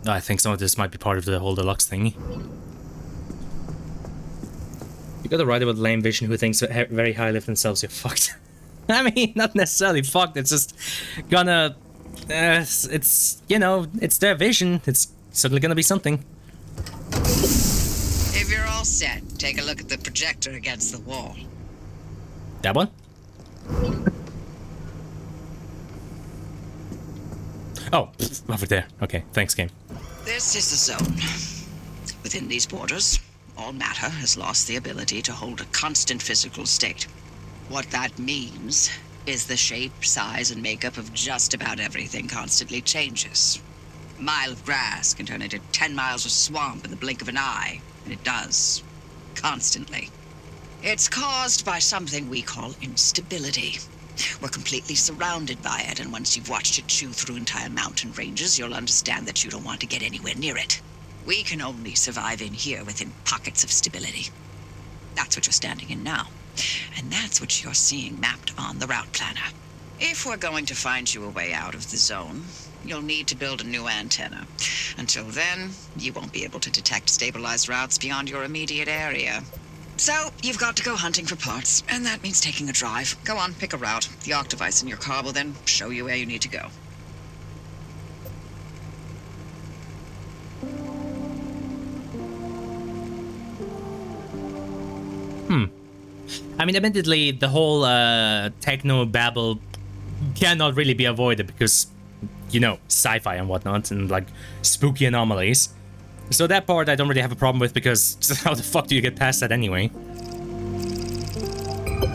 Oh, I think some of this might be part of the whole deluxe thingy. You gotta write about lame vision who thinks very highly of themselves. You're fucked. I mean, not necessarily fucked. It's just gonna. It's, you know, it's their vision. It's certainly gonna be something. If you're all set, take a look at the projector against the wall. That one? Oh, over there. Okay, thanks, game. This is the zone. Within these borders, all matter has lost the ability to hold a constant physical state. What that means is the shape, size, and makeup of just about everything constantly changes. A mile of grass can turn into 10 miles of swamp in the blink of an eye, and it does. Constantly. It's caused by something we call instability. We're completely surrounded by it, and once you've watched it chew through entire mountain ranges, you'll understand that you don't want to get anywhere near it. We can only survive in here within pockets of stability. That's what you're standing in now. And that's what you're seeing mapped on the route planner. If we're going to find you a way out of the zone, you'll need to build a new antenna. Until then, you won't be able to detect stabilized routes beyond your immediate area. So, you've got to go hunting for parts, and that means taking a drive. Go on, pick a route. The Arc device in your car will then show you where you need to go. I mean, admittedly, the whole techno babble cannot really be avoided because, you know, sci-fi and whatnot, and like spooky anomalies. So that part I don't really have a problem with because how the fuck do you get past that anyway?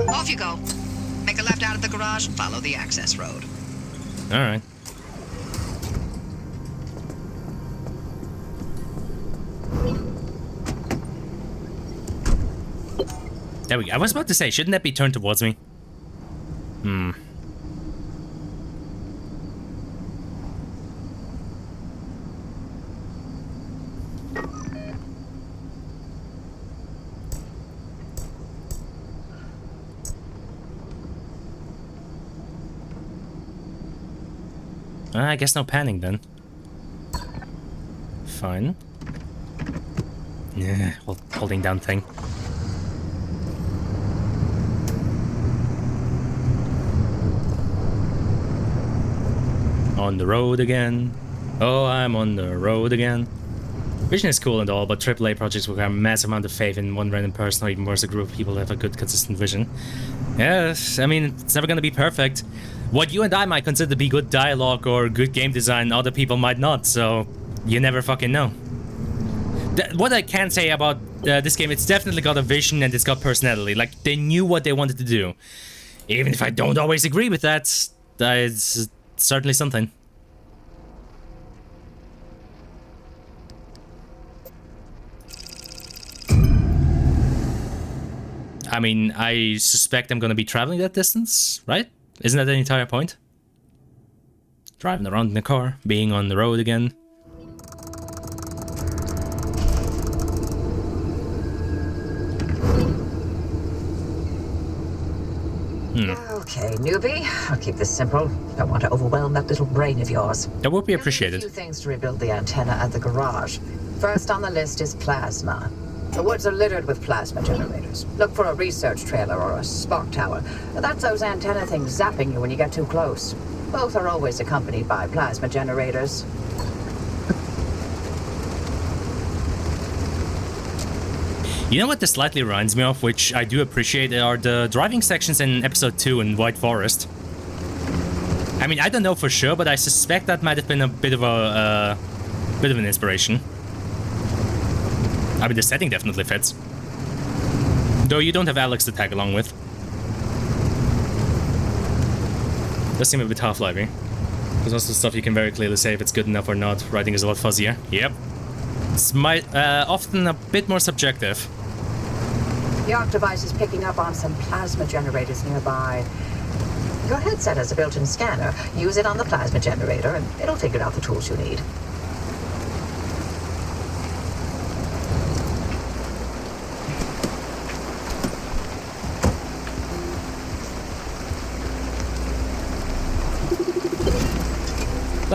Off you go. Make a left out of the garage and follow the access road. Alright. There we go. I was about to say, shouldn't that be turned towards me? I guess no panning then. Fine. Yeah, holding down thing. On the road again. Oh, I'm on the road again. Vision is cool and all, but AAA projects require a massive amount of faith in one random person, or even worse, a group of people who have a good, consistent vision. Yes, I mean, it's never gonna be perfect. What you and I might consider to be good dialogue or good game design, other people might not, so you never fucking know. What I can say about this game, it's definitely got a vision and it's got personality. Like, they knew what they wanted to do. Even if I don't always agree with that, it's certainly something. I mean, I suspect I'm gonna be traveling that distance, right? Isn't that the entire point? Driving around in the car, being on the road again. Okay, newbie. I'll keep this simple. Don't want to overwhelm that little brain of yours. That would be There are appreciated. a few things to rebuild the antenna at the garage. First on the list is plasma. The woods are littered with plasma generators. Look for a research trailer or a spark tower. That's those antenna things zapping you when you get too close. Both are always accompanied by plasma generators. You know what this slightly reminds me of, which I do appreciate, are the driving sections in episode 2 in White Forest. I mean, I don't know for sure, but I suspect that might have been a bit of an inspiration. I mean, the setting definitely fits. Though you don't have Alex to tag along with. Does seem a bit Half-Life-y. There's also stuff you can very clearly say if it's good enough or not. Writing is a lot fuzzier. Yep. It's often a bit more subjective. The Arc device is picking up on some plasma generators nearby. Your headset has a built-in scanner. Use it on the plasma generator, and it'll figure out the tools you need.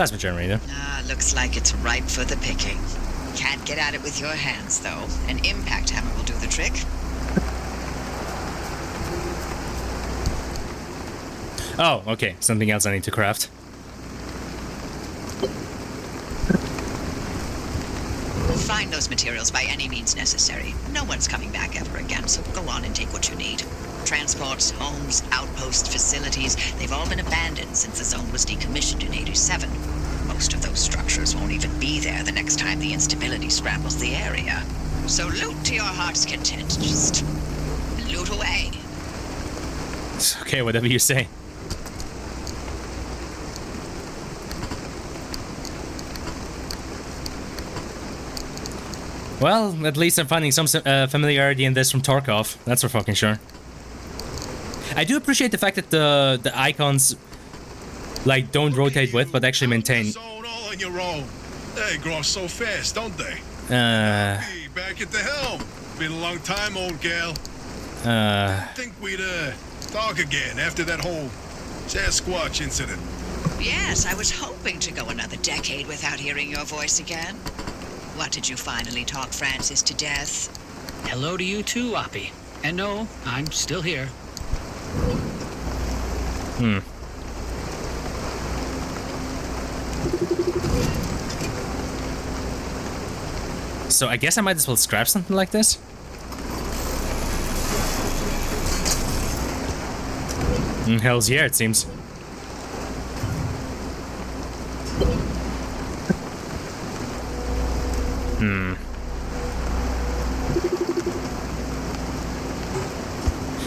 Plasma generator. Looks like it's ripe for the picking. Can't get at it with your hands, though. An impact hammer will do the trick. Oh, okay. Something else I need to craft. Find those materials by any means necessary. No one's coming back ever again, so go on and take what you need. Transports, homes, outposts, facilities, they've all been abandoned since the zone was decommissioned in 87. Most of those structures won't even be there the next time the instability scrambles the area. So loot to your heart's content. Just loot away. It's okay, whatever you say. Well, at least I'm finding some familiarity in this from Tarkov. That's for fucking sure. I do appreciate the fact that the icons like don't rotate with, but actually maintain. All on your own. They grow so fast, don't they? Hey, back at the helm. Been a long time, old gal. Think we'd talk again after that whole Sasquatch incident. Yes, I was hoping to go another decade without hearing your voice again. What, did you finally talk Francis to death? Hello to you too, Oppie. And no, I'm still here. So I guess I might as well scrap something like this. Hell's yeah, it seems.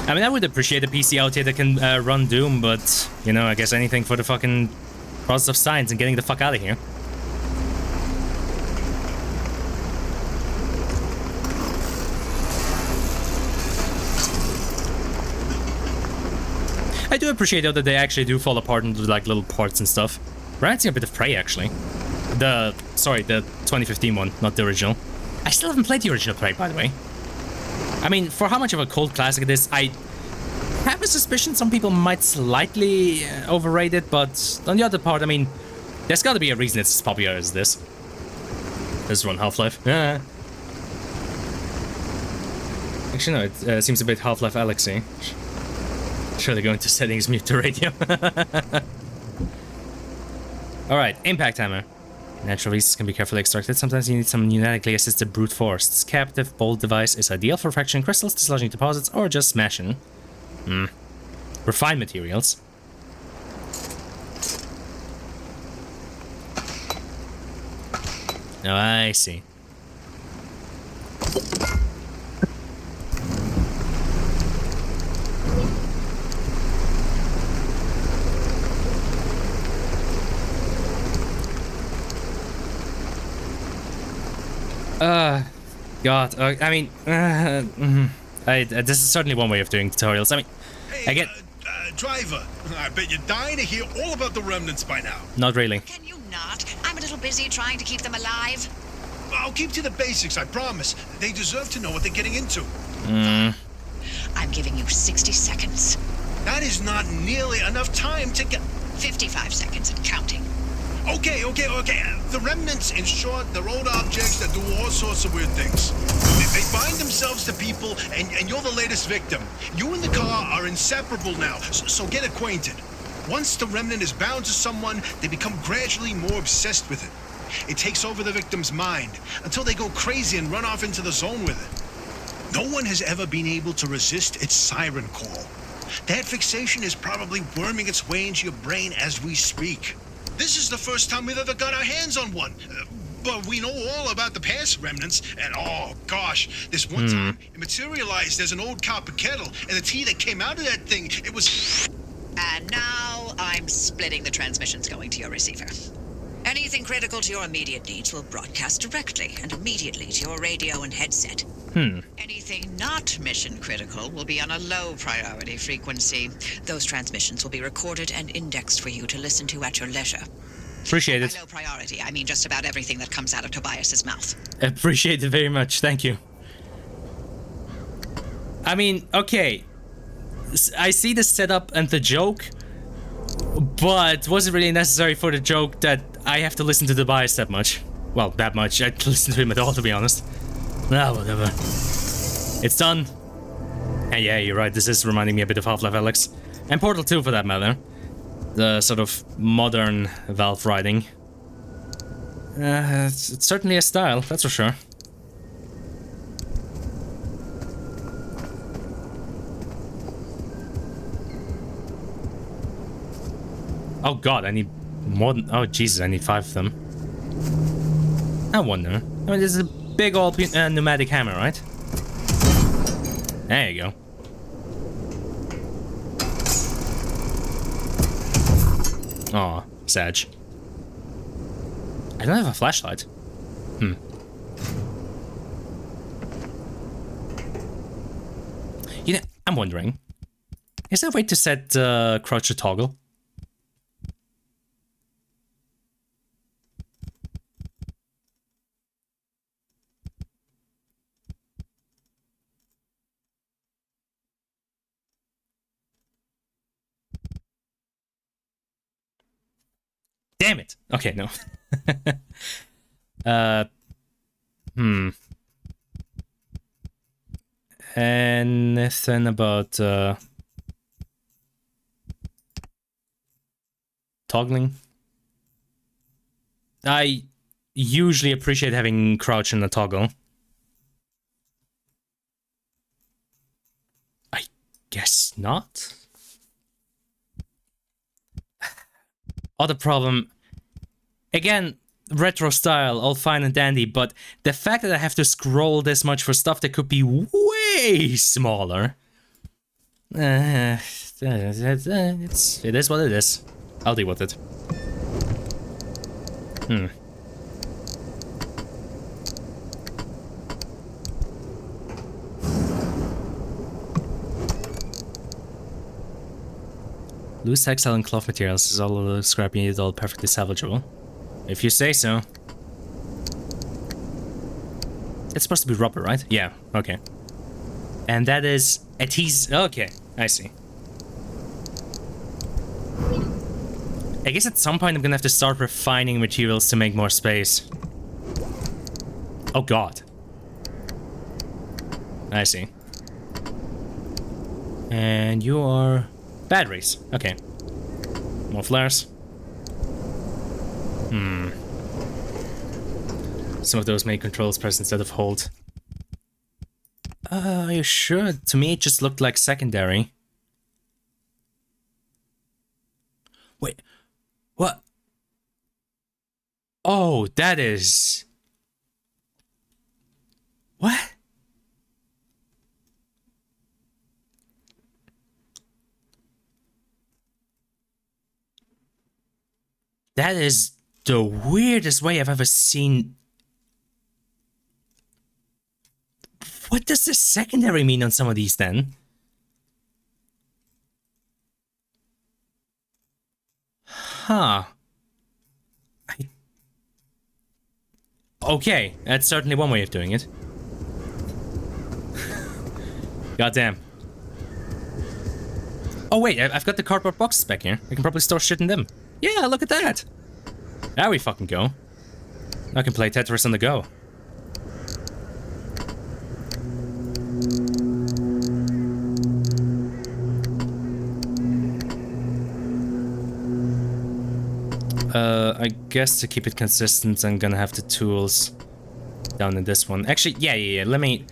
I mean, I would appreciate a PC out here that can run Doom, but, you know, I guess anything for the fucking process of science and getting the fuck out of here. I do appreciate, though, that they actually do fall apart into, like, little parts and stuff. Ranting a bit of Prey, actually. The 2015 one, not the original. I still haven't played the original Prey, by the way. I mean, for how much of a cult classic it is, I have a suspicion some people might slightly overrate it, but on the other part, I mean, there's gotta be a reason it's as popular as this. This one, Half-Life. Yeah. Actually, no, it seems a bit Half-Life Alyx-y. Sure, they're going to settings, mute the radio. Alright, Impact Hammer. Natural resources can be carefully extracted. Sometimes you need some pneumatically assisted brute force. This captive bolt device is ideal for fracturing crystals, dislodging deposits, or just smashing. Refined materials. Oh, I see. God, I mean, this is certainly one way of doing tutorials. I mean, Hey, I get... driver, I bet you're dying to hear all about the remnants by now. Not really. Can you not? I'm a little busy trying to keep them alive. I'll keep to the basics, I promise. They deserve to know what they're getting into. I'm giving you 60 seconds. That is not nearly enough time to get... 55 seconds and counting. Okay. The remnants, in short, they're old objects that do all sorts of weird things. They bind themselves to people, and you're the latest victim. You and the car are inseparable now, so get acquainted. Once the remnant is bound to someone, they become gradually more obsessed with it. It takes over the victim's mind, until they go crazy and run off into the zone with it. No one has ever been able to resist its siren call. That fixation is probably worming its way into your brain as we speak. This is the first time we've ever got our hands on one. But we know all about the past remnants, and oh gosh, this one time it materialized as an old copper kettle, and the tea that came out of that thing, it was... And now I'm splitting the transmissions going to your receiver. Anything critical to your immediate needs will broadcast directly and immediately to your radio and headset. Anything not mission critical will be on a low priority frequency. Those transmissions will be recorded and indexed for you to listen to at your leisure. Appreciate it. By low priority, I mean just about everything that comes out of Tobias's mouth. Appreciate it very much. Thank you. I mean, okay. I see the setup and the joke, but was it really necessary for the joke that I have to listen to Tobias that much. Well, that much. I don't listen to him at all, to be honest. Ah, whatever. It's done. And yeah, you're right. This is reminding me a bit of Half-Life Alyx. And Portal 2, for that matter. The sort of modern Valve writing. It's certainly a style, that's for sure. Oh god, I need more than... Oh Jesus, I need 5 of them. I wonder. I mean, this is a big old pneumatic hammer, right? There you go. Aw, Sag. I don't have a flashlight. You know, I'm wondering, is there a way to set crouch to toggle? Damn it! Okay, no. Anything about toggling? I usually appreciate having crouch in the toggle. I guess not. Other problem, again, retro style, all fine and dandy, but the fact that I have to scroll this much for stuff that could be way smaller, it is what it is. I'll deal with it. Loose textile and cloth materials is all a little scrappy, it's all perfectly salvageable. If you say so. It's supposed to be rubber, right? Yeah, okay. And that is adhesive. Okay, I see. I guess at some point I'm gonna have to start refining materials to make more space. Oh god. I see. And you are... batteries. Okay. More flares. Some of those make controls press instead of hold. Are you sure? To me it just looked like secondary. Wait. What? Oh, that is... What? That is the weirdest way I've ever seen. What does the secondary mean on some of these then? Huh. Okay, that's certainly one way of doing it. Goddamn. Oh wait, I've got the cardboard boxes back here. I can probably store shit in them. Yeah, look at that! There we fucking go. I can play Tetris on the go. I guess to keep it consistent, I'm gonna have the tools down in this one. Actually, yeah, let me...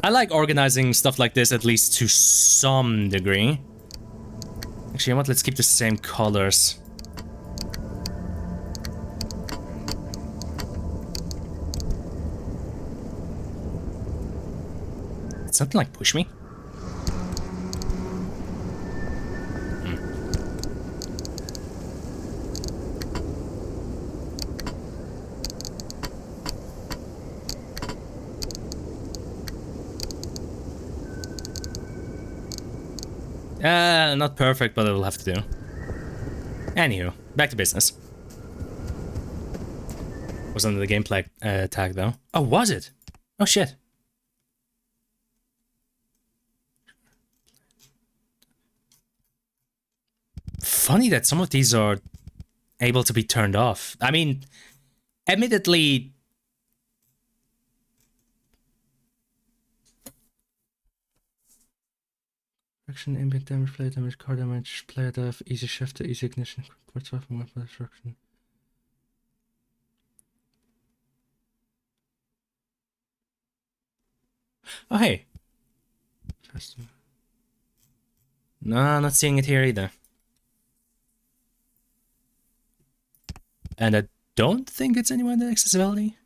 I like organizing stuff like this, at least to some degree. Actually, you know what? Let's keep the same colors. Did something like push me? Not perfect, but it'll have to do. Anywho, back to business. Was under the gameplay tag though. Oh, was it? Oh shit. Funny that some of these are able to be turned off. I mean, admittedly, action, ambient damage, player damage, car damage, player death, easy shift to easy ignition, quick weapon, weapon destruction. Oh, hey. No, not seeing it here either. And I don't think it's anywhere in the accessibility.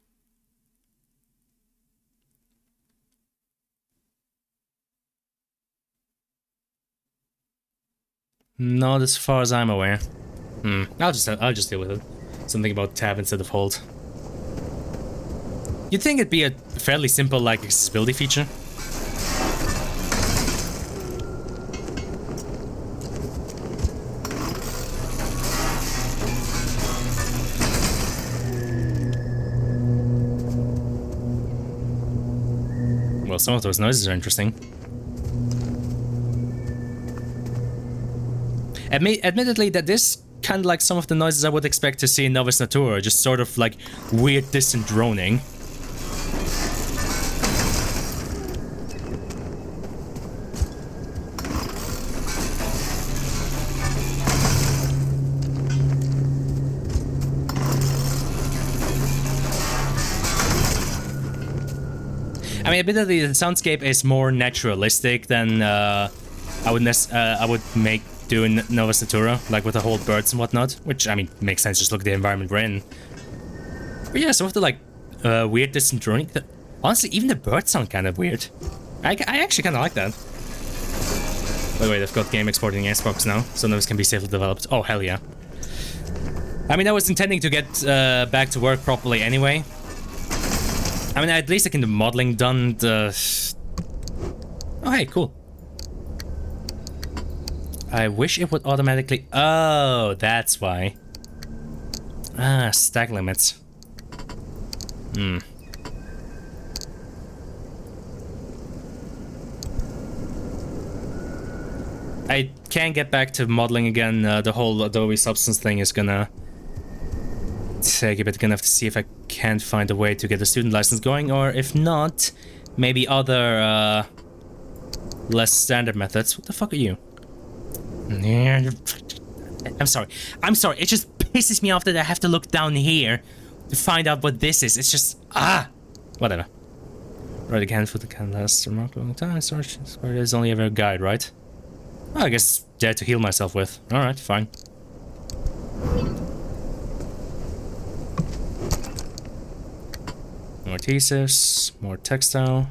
Not as far as I'm aware. I'll just deal with it. Something about tab instead of hold. You'd think it'd be a fairly simple, like, accessibility feature. Well, some of those noises are interesting. Admittedly, that this kind of like some of the noises I would expect to see in Novus Natura, just sort of like weird distant droning. I mean, admittedly, the soundscape is more naturalistic than I would make doing Novus Natura, like with the whole birds and whatnot, which, I mean, makes sense, just look at the environment we're in. But yeah, some of the, like, weird distant droning, honestly, even the birds sound kind of weird. I actually kind of like that. By the way, they've got game exporting Xbox now, so those can be safely developed. Oh, hell yeah. I mean, I was intending to get back to work properly anyway. I mean, at least I can do modeling done. Oh, hey, cool. I wish it would automatically... Oh, that's why. Ah, stack limits. I can't get back to modeling again. The whole Adobe Substance thing is gonna take a bit. Gonna have to see if I can't find a way to get the student license going, or if not, maybe other less standard methods. What the fuck are you? I'm sorry. It just pisses me off that I have to look down here to find out what this is. It's just whatever. Right again for the can last a long time. Storage is only ever a guide, right? Well, I guess there to heal myself with. Alright, fine. More adhesives, more textile.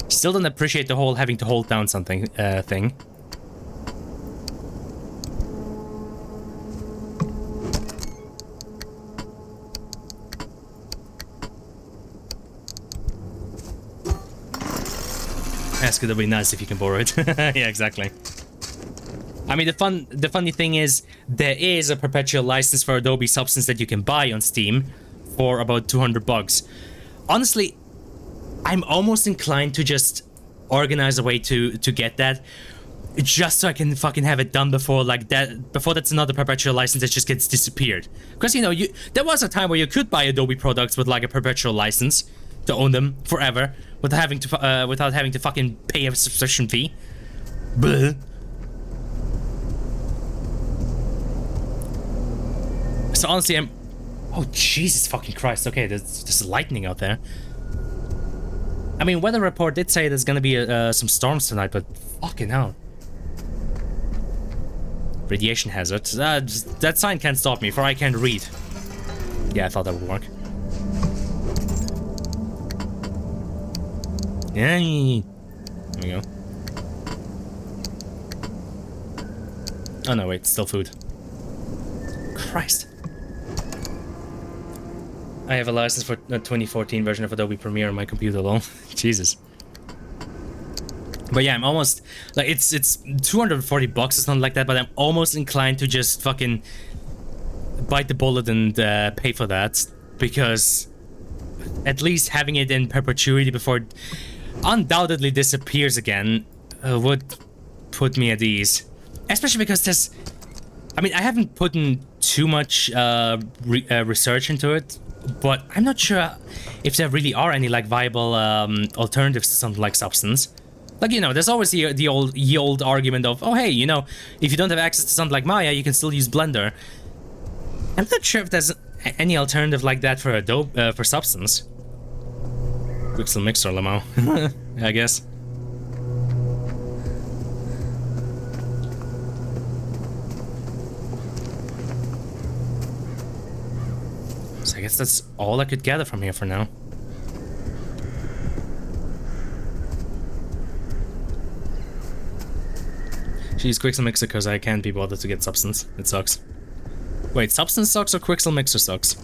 Still don't appreciate the whole having to hold down something thing. Ask it, it'll be nice if you can borrow it. Yeah, exactly. I mean, the funny thing is, there is a perpetual license for Adobe Substance that you can buy on Steam for about $200. Honestly, I'm almost inclined to just organize a way to get that, just so I can fucking have it done before like that. Before that's another perpetual license that just gets disappeared. Because you know, there was a time where you could buy Adobe products with like a perpetual license to own them forever without having to fucking pay a subscription fee. Blah. So honestly, I'm... Oh, Jesus fucking Christ. Okay, there's lightning out there. I mean, weather report did say there's gonna be some storms tonight, but fucking hell. Radiation hazard. That sign can't stop me, for I can't read. Yeah, I thought that would work. Yeah. There we go. Oh no, wait, still food. Christ. I have a license for the 2014 version of Adobe Premiere on my computer alone. Jesus. But yeah, I'm almost like it's $240 or something like that, but I'm almost inclined to just fucking bite the bullet and pay for that, because at least having it in perpetuity before it undoubtedly disappears again would put me at ease. Especially because there's... I mean, I haven't put in too much research into it, but I'm not sure if there really are any, like, viable alternatives to something like Substance. Like, you know, there's always the old argument of, oh, hey, you know, if you don't have access to something like Maya, you can still use Blender. I'm not sure if there's any alternative like that for Adobe, for Substance. Quixel Mixer, Lamo. I guess. So I guess that's all I could gather from here for now. She's Quixel Mixer because I can't be bothered to get Substance. It sucks. Wait, Substance sucks or Quixel Mixer sucks?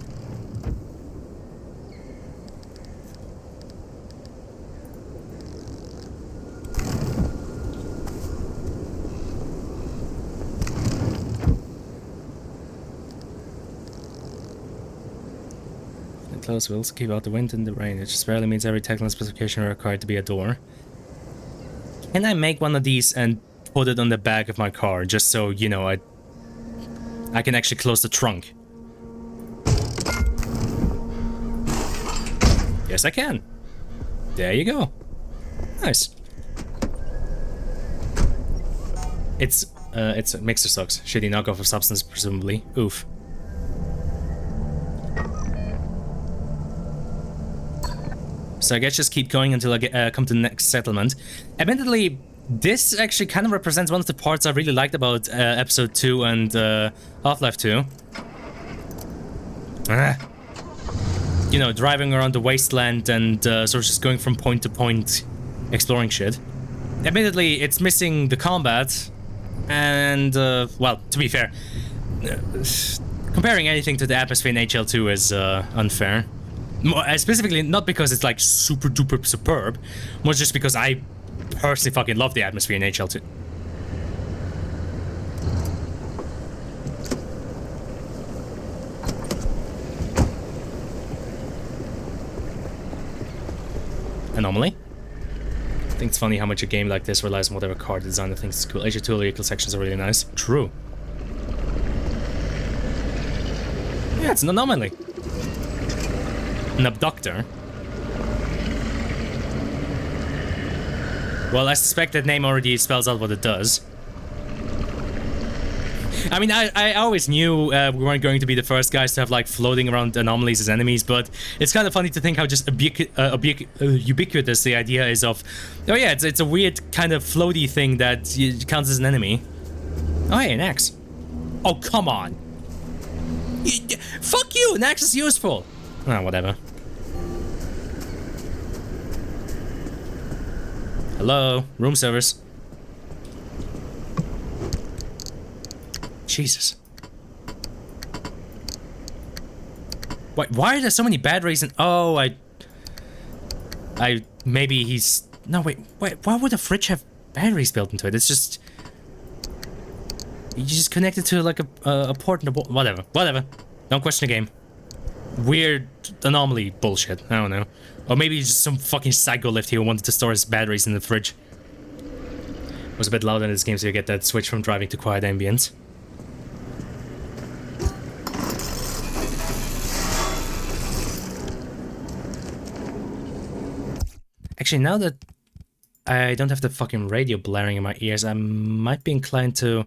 Close wheels keep out the wind and the rain. It just barely means every technical specification required to be a door. Can I make one of these and put it on the back of my car, just so, you know, I can actually close the trunk? Yes, I can. There you go. Nice. It's a Mixer sucks. Shitty knockoff of Substance, presumably. Oof. So I guess just keep going until I come to the next settlement. Admittedly, this actually kind of represents one of the parts I really liked about Episode 2 and Half-Life 2. You know, driving around the wasteland and sort of just going from point to point, exploring shit. Admittedly, it's missing the combat, and, well, to be fair, comparing anything to the atmosphere in HL2 is unfair. Specifically, not because it's like super duper superb, more just because I personally fucking love the atmosphere in HL2. Anomaly? I think it's funny how much a game like this relies on whatever car designer thinks is cool. HL2 vehicle sections are really nice. True. Yeah, it's an anomaly. An abductor. Well, I suspect that name already spells out what it does. I mean, I always knew we weren't going to be the first guys to have, like, floating around anomalies as enemies, but it's kind of funny to think how just ubiquitous the idea is of, oh yeah, it's a weird kind of floaty thing that counts as an enemy. Oh hey, an axe. Oh, come on. Fuck you, an axe is useful. Ah, whatever. Hello, room service. Jesus. Why are there so many batteries in... Oh, maybe he's... No, wait, why would a fridge have batteries built into it? It's just... You just connect it to, like, a port in the... Whatever. Don't question the game. Weird anomaly bullshit. I don't know. Or maybe just some fucking psycho lift here who wanted to store his batteries in the fridge. It was a bit loud in this game, so you get that switch from driving to quiet ambience. Actually, now that I don't have the fucking radio blaring in my ears, I might be inclined to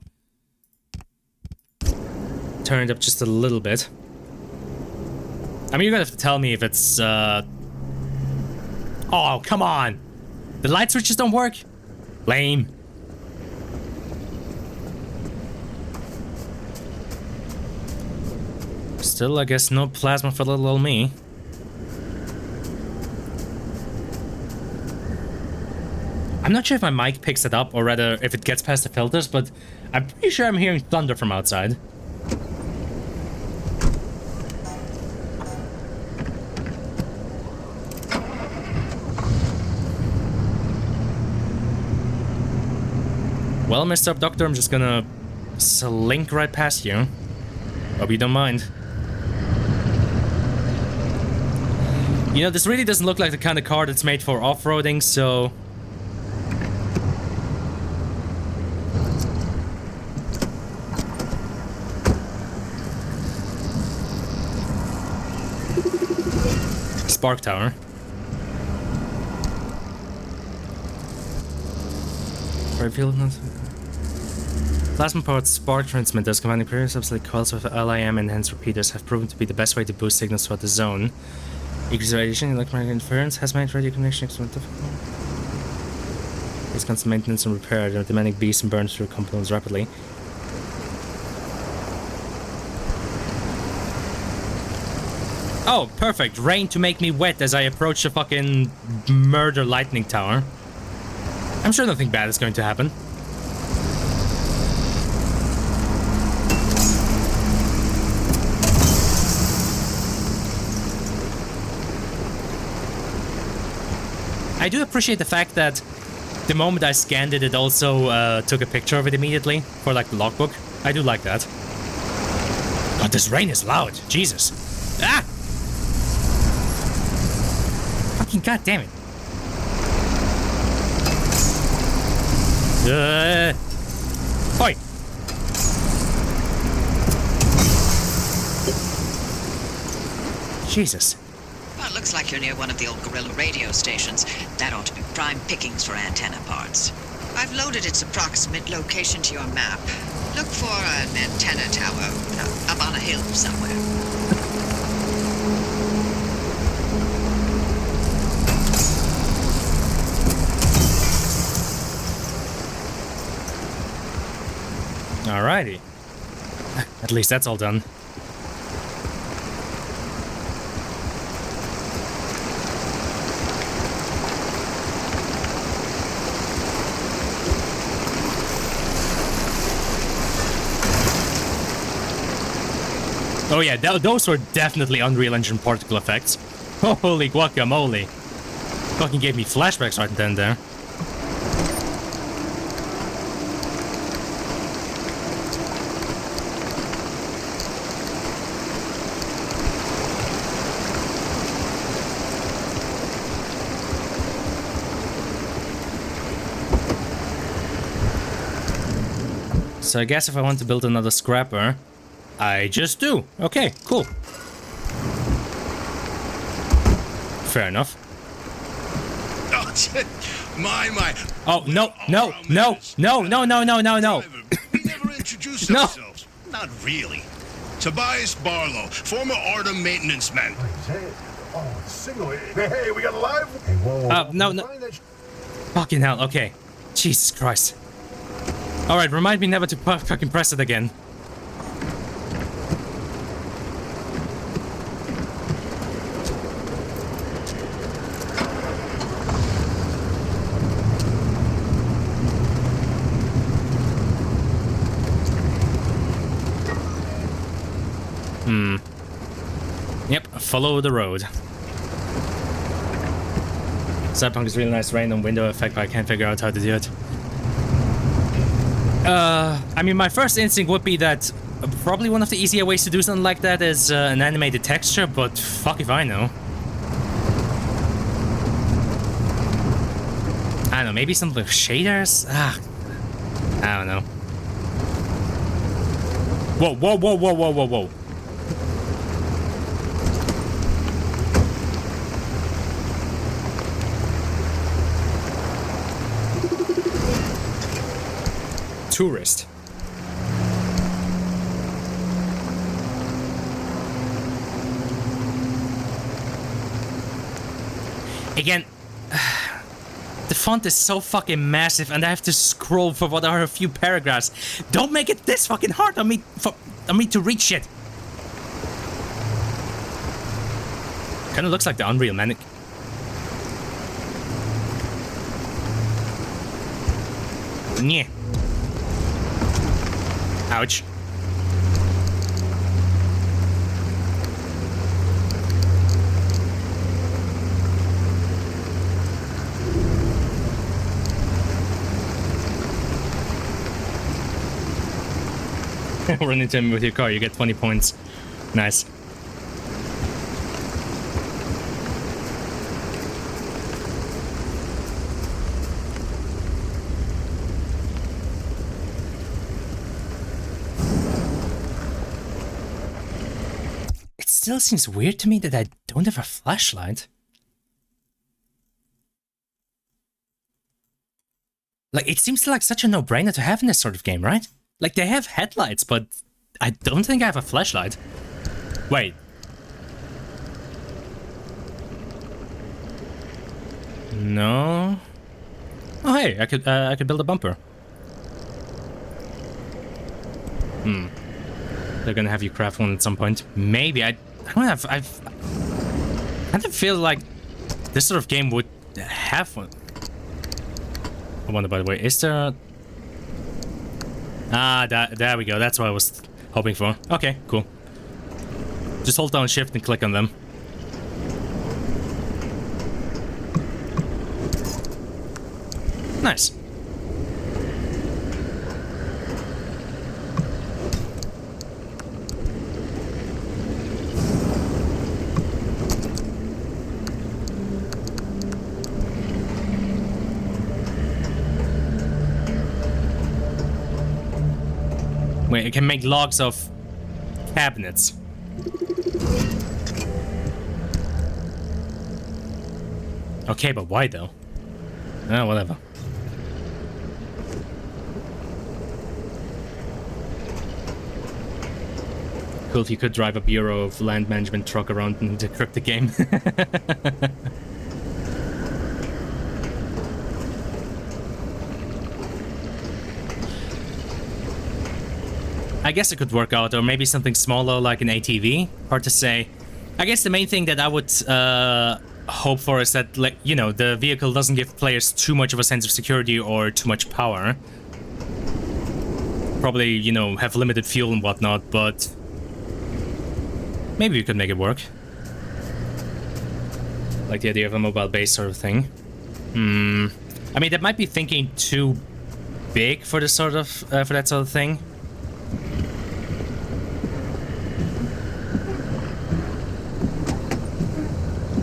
turn it up just a little bit. I mean, you're gonna have to tell me if it's, Oh, come on! The light switches don't work? Lame. Still, I guess no plasma for little old me. I'm not sure if my mic picks it up, or rather, if it gets past the filters, but I'm pretty sure I'm hearing thunder from outside. Well, Mr. Abductor, I'm just gonna slink right past you. Hope you don't mind. You know, this really doesn't look like the kind of car that's made for off-roading, so... Spark Tower. Plasma-powered spark transmitters combining previous subs like coils with LIM enhanced repeaters have proven to be the best way to boost signals throughout the zone. Increased radiation, electromagnetic interference has made radio communication extremely difficult. It's constant maintenance and repair, demanding beasts and burns through components rapidly. Oh, perfect. Rain to make me wet as I approach the fucking murder lightning tower. I'm sure nothing bad is going to happen. I do appreciate the fact that the moment I scanned it, it also took a picture of it immediately for like the logbook. I do like that. God, this rain is loud. Jesus. Ah! Fucking goddamn it. Oi! Jesus. Well, it looks like you're near one of the old Gorilla radio stations. That ought to be prime pickings for antenna parts. I've loaded its approximate location to your map. Look for an antenna tower up on a hill somewhere. Alrighty. At least that's all done. Oh yeah, those were definitely Unreal Engine particle effects. Holy guacamole. Fucking gave me flashbacks right then and there. So I guess if I want to build another scrapper, I just do. Okay, cool. Fair enough. My. Oh, no. We never introduced No. ourselves. Not really. Tobias Barlow, former Artem maintenance man. Hey, oh, the signal. Hey, we got a live? Hey, whoa. No. Fucking hell, okay. Jesus Christ. Alright, remind me never to fucking press it again. Yep, follow the road. Cyberpunk is really nice rain and window effect, but I can't figure out how to do it. I mean, my first instinct would be that probably one of the easier ways to do something like that is an animated texture, but fuck if I know. I don't know, maybe some like shaders? I don't know. Whoa. Tourist. Again, the font is so fucking massive and I have to scroll for what are a few paragraphs. Don't make it this fucking hard on me to read shit. Kinda looks like the Unreal Manic. Yeah. Ouch. Run into him with your car, you get 20 points. Nice. still seems weird to me that I don't have a flashlight. Like, it seems like such a no-brainer to have in this sort of game, right? Like, they have headlights, but I don't think I have a flashlight. Wait. No. Oh, hey, I could build a bumper. They're gonna have you craft one at some point. Maybe. I don't have. I kind of feel like this sort of game would have one. I wonder, by the way, is there? Ah, there we go. That's what I was hoping for. Okay, cool. Just hold down shift and click on them. Nice. Wait, it can make logs of cabinets. Okay, but why though? Whatever. Cool if you could drive a Bureau of Land Management truck around and decrypt the game. I guess it could work out, or maybe something smaller like an ATV. Hard to say. I guess the main thing that I would hope for is that, like, you know, the vehicle doesn't give players too much of a sense of security or too much power. Probably, you know, have limited fuel and whatnot, but maybe we could make it work. Like the idea of a mobile base sort of thing. I mean, that might be thinking too big for this sort of for that sort of thing.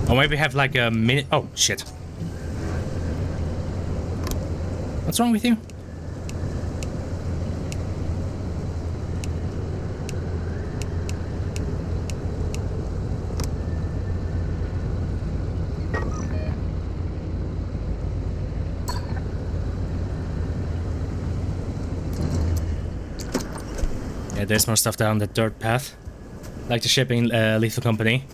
Or maybe have like a minute. Oh shit! What's wrong with you? Yeah, there's more stuff down the dirt path, like the shipping Lethal Company.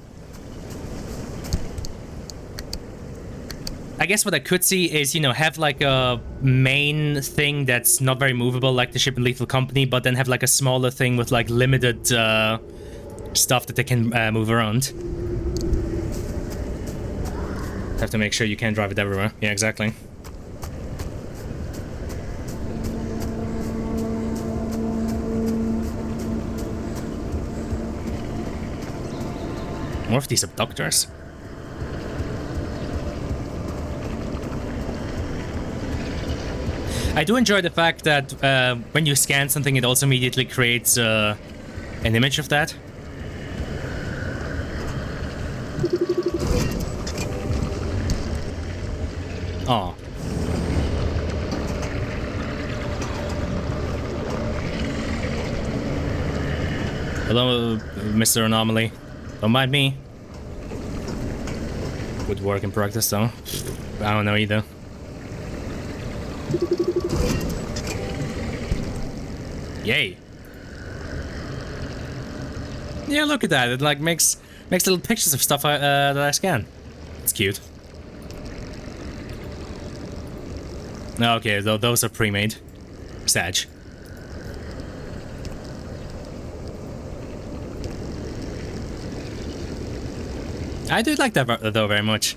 I guess what I could see is, you know, have like a main thing that's not very movable, like the ship and Lethal Company, but then have like a smaller thing with like limited stuff that they can move around. Have to make sure you can drive it everywhere. Yeah, exactly. More of these abductors. I do enjoy the fact that when you scan something, it also immediately creates an image of that. Oh. Hello, Mr. Anomaly. Don't mind me. Would work in practice, though. I don't know either. Yay. Yeah, look at that. It like makes little pictures of stuff that I scan. It's cute. Okay, though those are pre-made. Sag. I do like that though very much.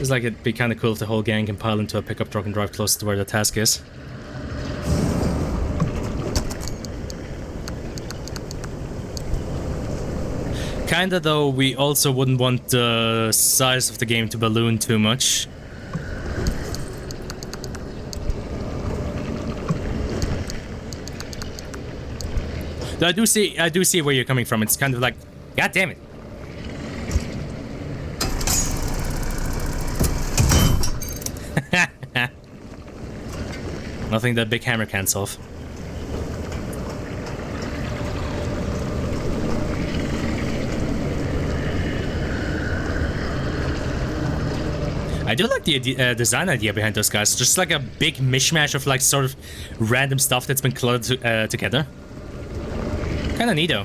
It's like it'd be kind of cool if the whole gang can pile into a pickup truck and drive closer to where the task is. Kinda though, we also wouldn't want the size of the game to balloon too much. Though I do see where you're coming from. It's kind of like, god damn it. Nothing that big hammer can't solve. I do like the design idea behind those guys. Just like a big mishmash of like sort of random stuff that's been cluttered together. Kind of neato.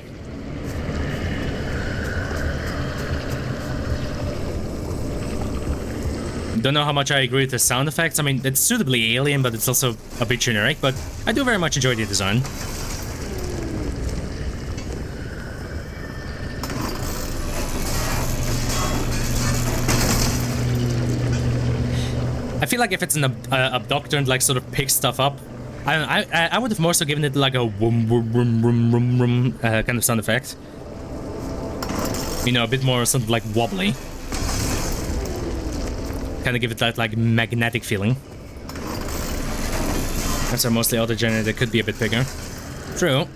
Don't know how much I agree with the sound effects. I mean, it's suitably alien, but it's also a bit generic. But I do very much enjoy the design. I feel like if it's an abductor and like sort of picks stuff up, I would have more so given it like a wum wum wum wum wum wum kind of sound effect. You know, a bit more something like wobbly. Kind of give it that like magnetic feeling. As are mostly auto-generated, could be a bit bigger. True.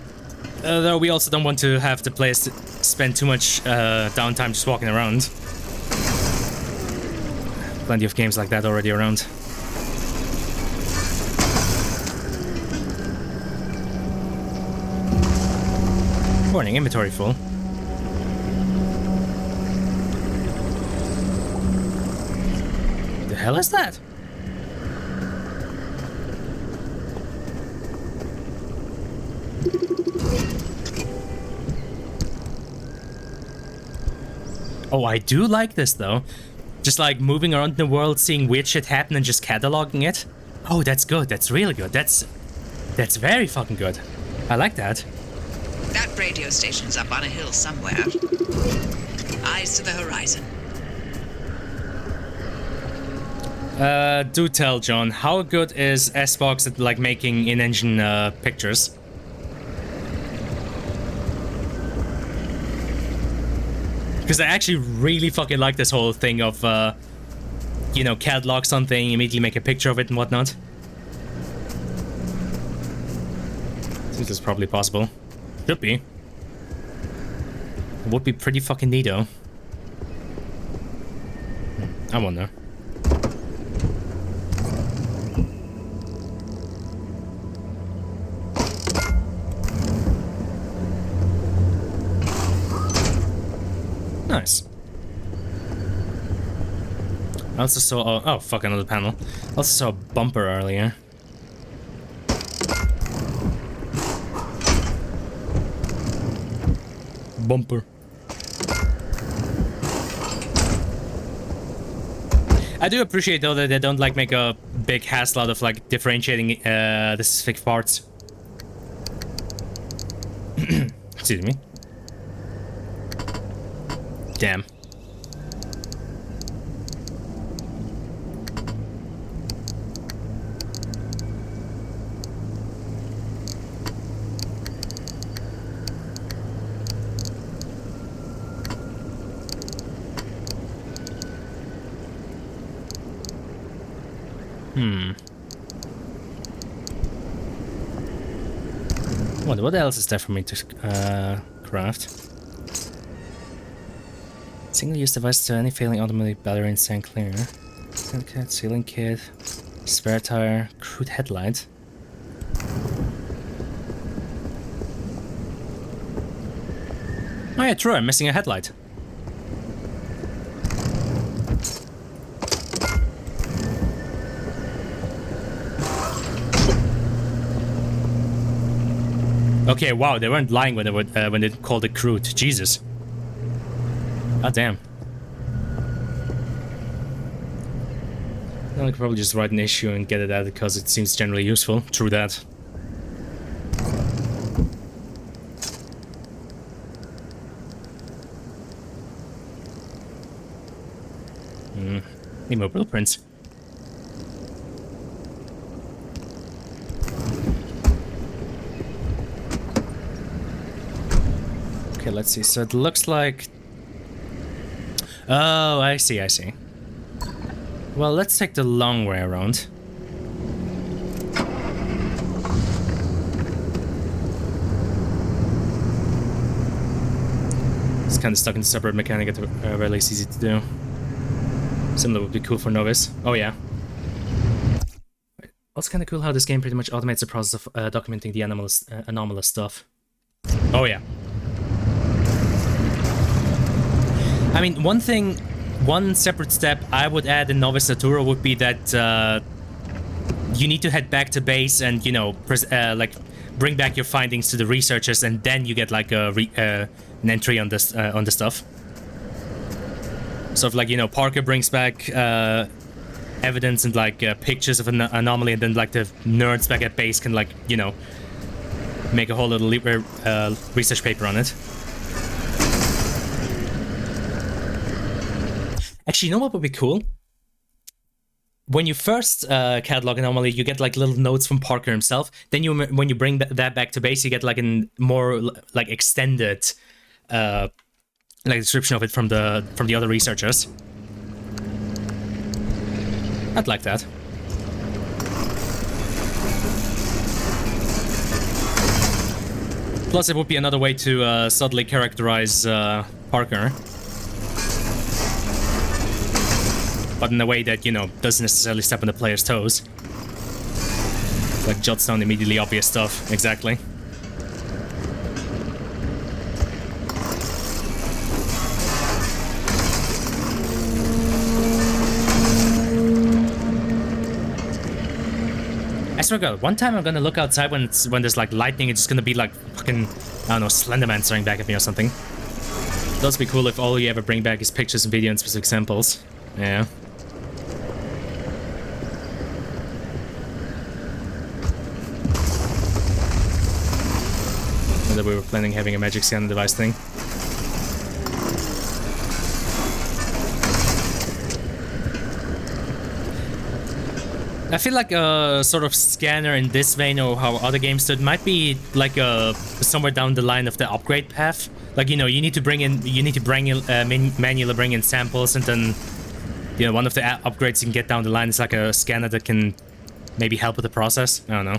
Though we also don't want to have the players spend too much downtime just walking around. Plenty of games like that already around. Warning, inventory full. What the hell is that? Oh, I do like this though. Just like moving around the world, seeing weird shit happen and just cataloging it. Oh, that's good. That's really good. That's very fucking good. I like that. That radio station's up on a hill somewhere. Eyes to the horizon. Do tell, John, how good is Xbox at like making in-engine pictures? Because I actually really fucking like this whole thing of, you know, catalog something, immediately make a picture of it and whatnot. This is probably possible. Should be. It would be pretty fucking neato. I wonder. Nice. I also saw... Oh, fuck, another panel. I also saw a bumper earlier. Bumper. I do appreciate, though, that they don't, like, make a big hassle out of, like, differentiating the specific parts. Excuse me. Damn. What else is there for me to craft? Single-use device to any failing automatic battery in St. Clair. Kit, sealing kit, spare tire, crude headlight. Oh yeah, true, I'm missing a headlight. Okay, wow, they weren't lying when they called it crude. Jesus. God damn. I could probably just write an issue and get it out because it seems generally useful. True that. Need more blueprints. Okay, let's see. So it looks like... Oh, I see, I see. Well, let's take the long way around. It's kind of stuck in the separate mechanic at very least easy to do. Similar would be cool for Novice. Oh, yeah. Also kind of cool how this game pretty much automates the process of documenting the anomalous stuff. Oh, yeah. I mean, one thing one separate step I would add in Nova Satura would be that you need to head back to base and, you know, like bring back your findings to the researchers, and then you get like an entry on this on the stuff. So if, like, you know, Parker brings back evidence and like pictures of an anomaly, and then like the nerds back at base can, like, you know, make a whole little research paper on it. Actually, you know what would be cool? When you first catalog anomaly, you get like little notes from Parker himself. Then when you bring that back to base, you get like a more like extended like description of it from the other researchers. I'd like that. Plus, it would be another way to subtly characterize Parker. But in a way that, you know, doesn't necessarily step on the player's toes. Like, jots down immediately obvious stuff. Exactly. I swear to God, one time I'm gonna look outside when there's like lightning, it's just gonna be like fucking, I don't know, Slenderman staring back at me or something. Those would be cool if all you ever bring back is pictures and video and specific samples. Yeah. That we were planning having a magic scanner device thing. I feel like a sort of scanner in this vein, or how other games do it, might be like somewhere down the line of the upgrade path. Like, you know, you need to manually bring in samples, and then, you know, one of the upgrades you can get down the line is like a scanner that can maybe help with the process. I don't know.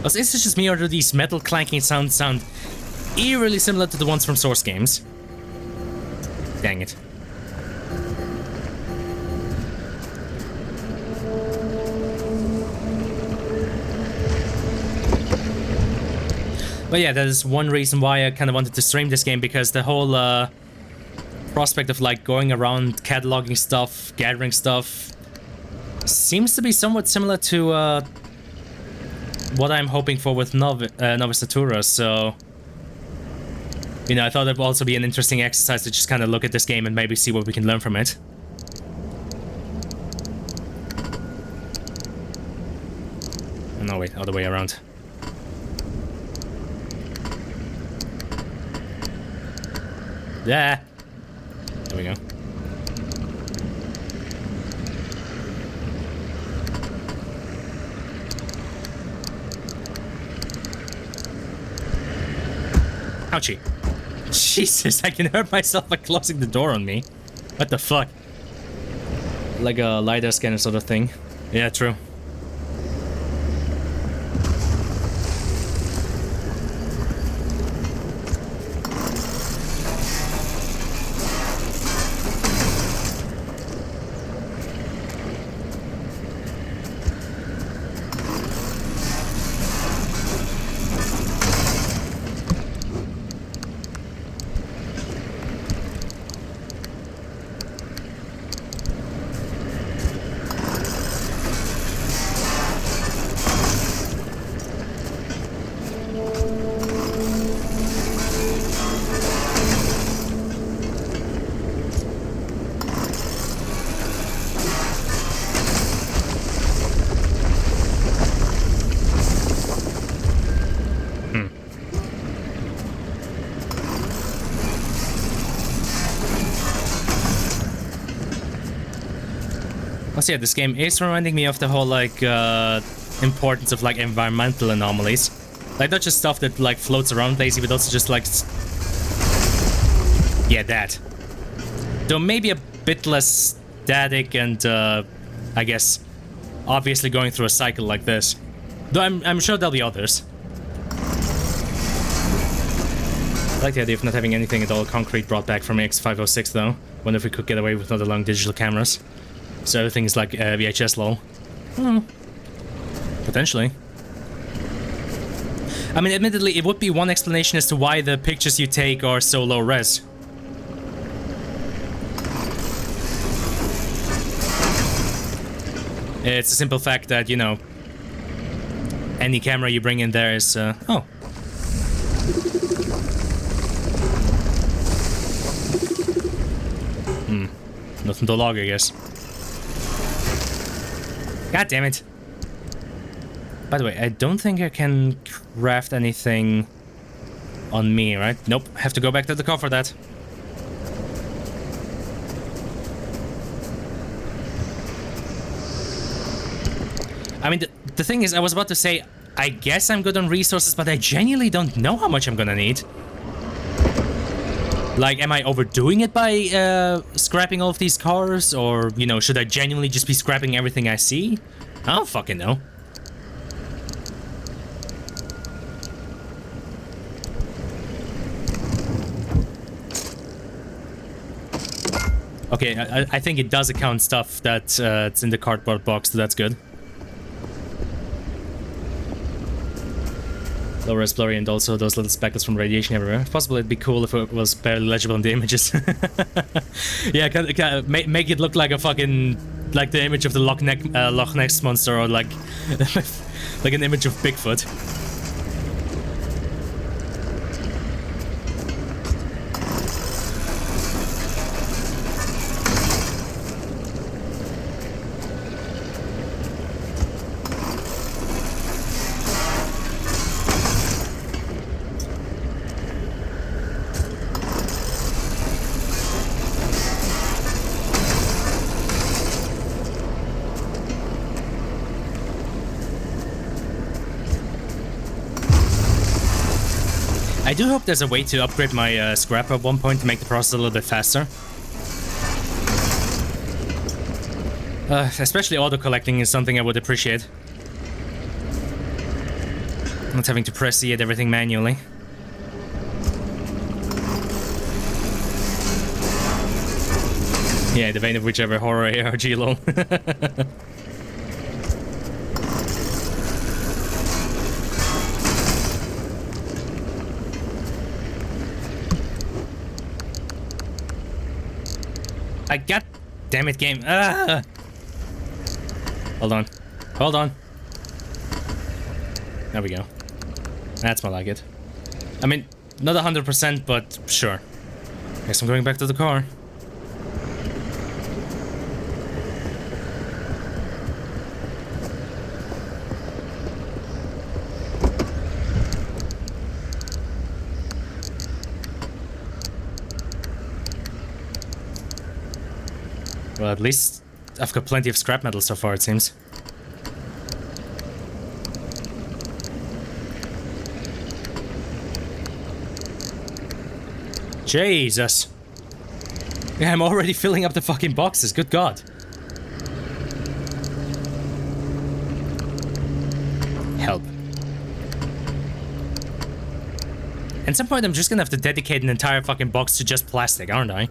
Is this just me, or do these metal clanking sounds sound eerily similar to the ones from Source games? Dang it. But yeah, that is one reason why I kind of wanted to stream this game, because the whole prospect of like going around cataloging stuff, gathering stuff, seems to be somewhat similar to what I'm hoping for with Nova Satura, so, you know, I thought it would also be an interesting exercise to just kind of look at this game and maybe see what we can learn from it. Oh, no, wait, other way around. Yeah. There we go. Ouchie. Jesus, I can hurt myself by closing the door on me. What the fuck? Like a LiDAR scanner sort of thing. Yeah, true. So yeah, this game is reminding me of the whole, like, importance of, like, environmental anomalies. Like, not just stuff that, like, floats around lazy, but also just, like... Yeah, that. Though maybe a bit less static and, I guess, obviously going through a cycle like this. Though I'm sure there'll be others. I like the idea of not having anything at all concrete brought back from X506, though. Wonder if we could get away with another long digital cameras. So everything is like VHS low. Potentially. I mean, admittedly, it would be one explanation as to why the pictures you take are so low res. It's a simple fact that, you know, any camera you bring in there is, oh. Nothing to log, I guess. God damn it. By the way, I don't think I can craft anything on me, right? Nope, have to go back to the car for that. I mean, the thing is, I was about to say, I guess I'm good on resources, but I genuinely don't know how much I'm gonna need. Like, am I overdoing it by scrapping all of these cars? Or, you know, should I genuinely just be scrapping everything I see? I don't fucking know. Okay, I think it does account stuff that it's in the cardboard box, so that's good. Low res blurry and also those little speckles from radiation everywhere. If possible, it'd be cool if it was barely legible in the images. Yeah, make it look like a fucking... like the image of the Loch Ness monster, or like... like an image of Bigfoot. I do hope there's a way to upgrade my scrapper at one point to make the process a little bit faster. Especially auto-collecting is something I would appreciate. Not having to press E at everything manually. Yeah, the vein of whichever horror ARG lol. God damn it, game. Ah! Hold on. Hold on. There we go. That's more like it. I mean, not 100%, but sure. Guess I'm going back to the car. Well, at least I've got plenty of scrap metal so far, it seems. Jesus. Yeah, I'm already filling up the fucking boxes, good god. Help. At some point I'm just gonna have to dedicate an entire fucking box to just plastic, aren't I?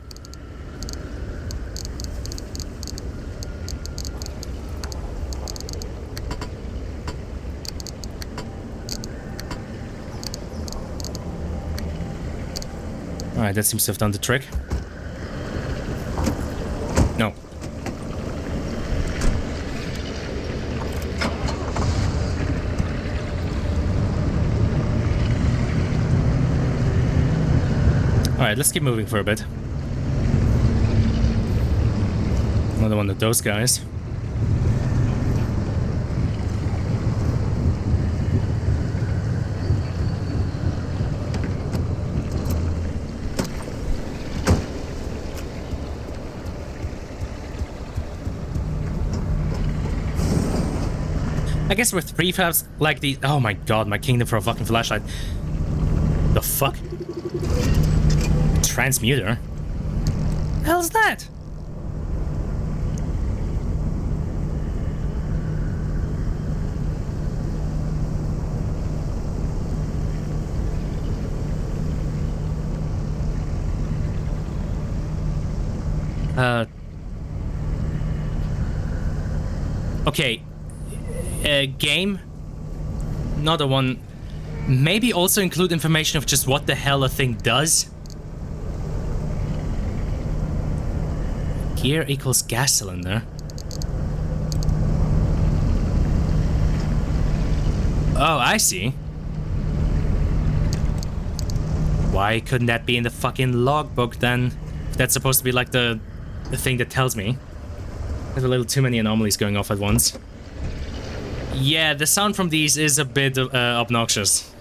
Alright, that seems to have done the trick. No. Alright, let's keep moving for a bit. Another one of those guys. I guess with prefabs like the... Oh my god, my kingdom for a fucking flashlight. The fuck? Transmuter? The hell's that? Okay. Game. Another one. Maybe also include information of just what the hell a thing does. Gear equals gas cylinder. Oh, I see. Why couldn't that be in the fucking logbook then? If that's supposed to be like the thing that tells me. There's a little too many anomalies going off at once. Yeah, the sound from these is a bit obnoxious.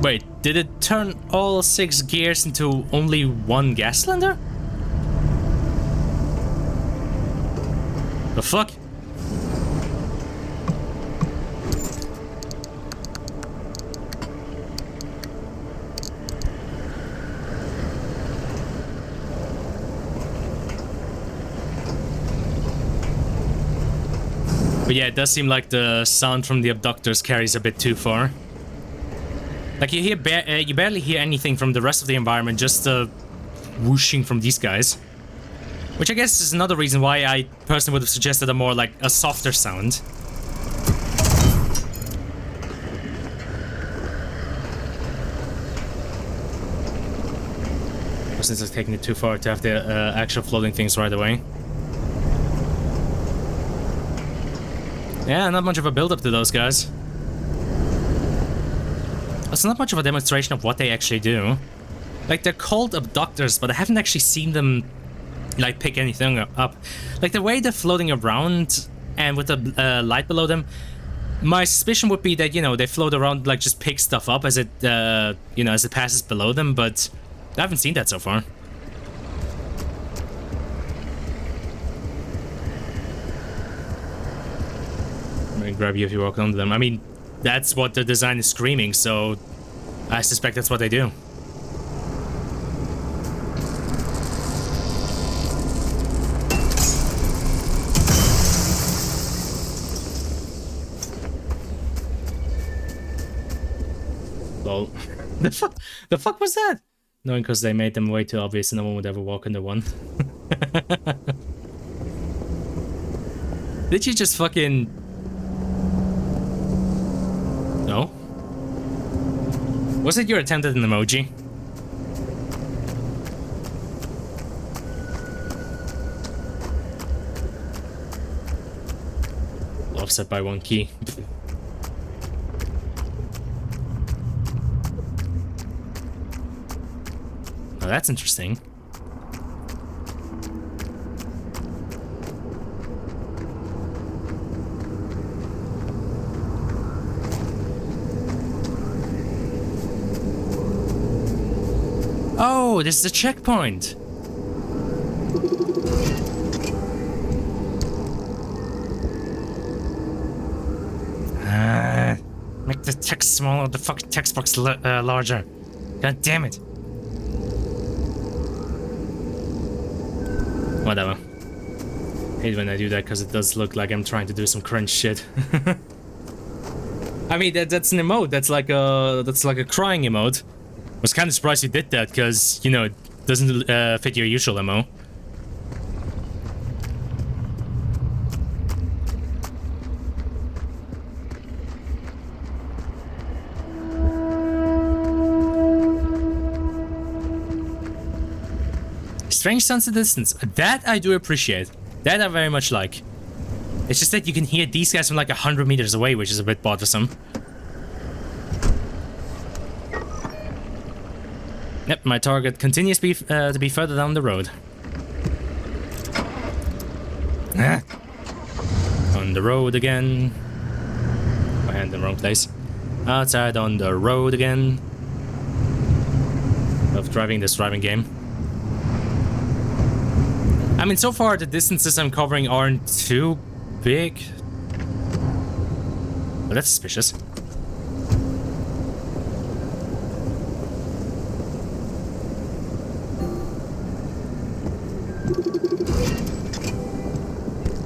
Wait, did it turn all 6 gears into only 1 gas cylinder? The fuck? But yeah, it does seem like the sound from the abductors carries a bit too far. Like you hear, you barely hear anything from the rest of the environment, just whooshing from these guys. Which I guess is another reason why I personally would have suggested a more like a softer sound. Since it's taking it too far to have the actual floating things right away. Yeah, not much of a build-up to those guys. It's not much of a demonstration of what they actually do. Like, they're called abductors, but I haven't actually seen them, like, pick anything up. Like, the way they're floating around and with the light below them, my suspicion would be that, you know, they float around, like, just pick stuff up as it, you know, as it passes below them, but I haven't seen that so far. I'm gonna grab you if you walk onto them. I mean, that's what the design is screaming, so I suspect that's what they do. Lol. The fuck was that? Knowing because they made them way too obvious and no one would ever walk into one. Did you just fucking... No? Was it your attempt at an emoji? Offset by 1 key. Oh, that's interesting. Oh, this is a checkpoint. Make the text smaller, the fucking text box larger. God damn it. Whatever. Hate when I do that because it does look like I'm trying to do some cringe shit. I mean, that's an emote. That's like a crying emote. I was kind of surprised you did that because, you know, it doesn't fit your usual MO. Strange sounds at distance. That I do appreciate. That I very much like. It's just that you can hear these guys from like 100 meters away, which is a bit bothersome. Yep, my target continues to be further down the road. On the road again. My hand in the wrong place. Outside on the road again. of driving this driving game. I mean, so far the distances I'm covering aren't too big. But that's suspicious.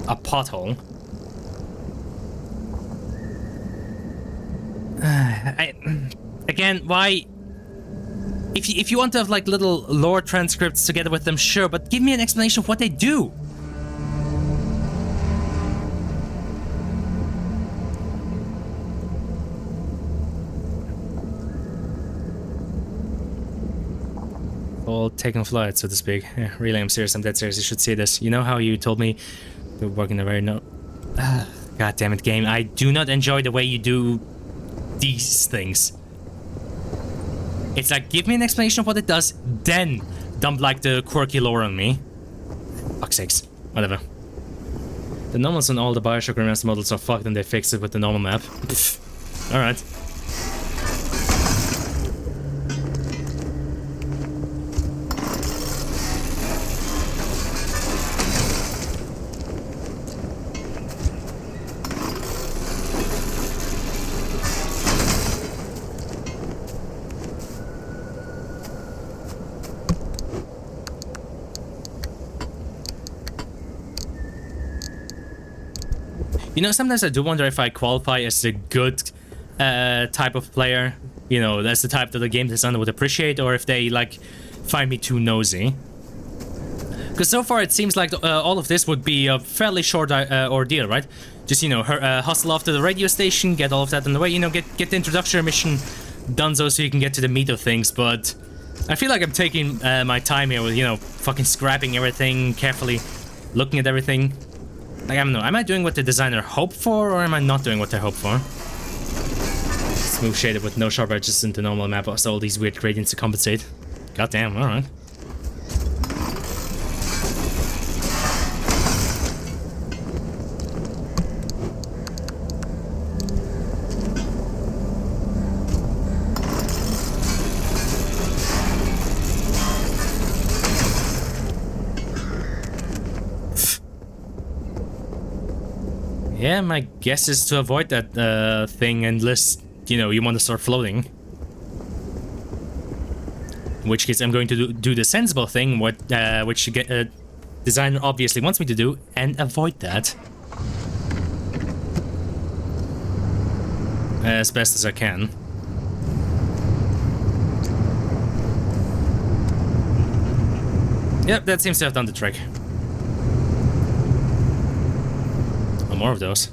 A pothole. Again, why? If you want to have like little lore transcripts together with them, sure, but give me an explanation of what they do. All taking flight, so to speak. Yeah, really, I'm serious. I'm dead serious. You should see this. You know how you told me to work in a very God damn it, game. I do not enjoy the way you do these things. It's like, give me an explanation of what it does, then dump like the quirky lore on me. Fuck's sakes. Whatever. The normals on all the Bioshock Remastered models are fucked and they fixed it with the normal map. Alright. You know, sometimes I do wonder if I qualify as a good type of player. You know, that's the type that the game designer would appreciate, or if they, like, find me too nosy. Because so far it seems like all of this would be a fairly short ordeal, right? Just, you know, hustle off to the radio station, get all of that on the way, you know, get the introductory mission done so you can get to the meat of things, but I feel like I'm taking my time here with, you know, fucking scrapping everything, carefully looking at everything. Like, I don't know, am I doing what the designer hoped for, or am I not doing what they hoped for? Smooth shaded with no sharp edges into normal map, so all these weird gradients to compensate. Goddamn, alright. Yeah, my guess is to avoid that thing unless, you know, you want to start floating. In which case I'm going to do the sensible thing, which designer obviously wants me to do, and avoid that. As best as I can. Yep, that seems to have done the trick. More of those.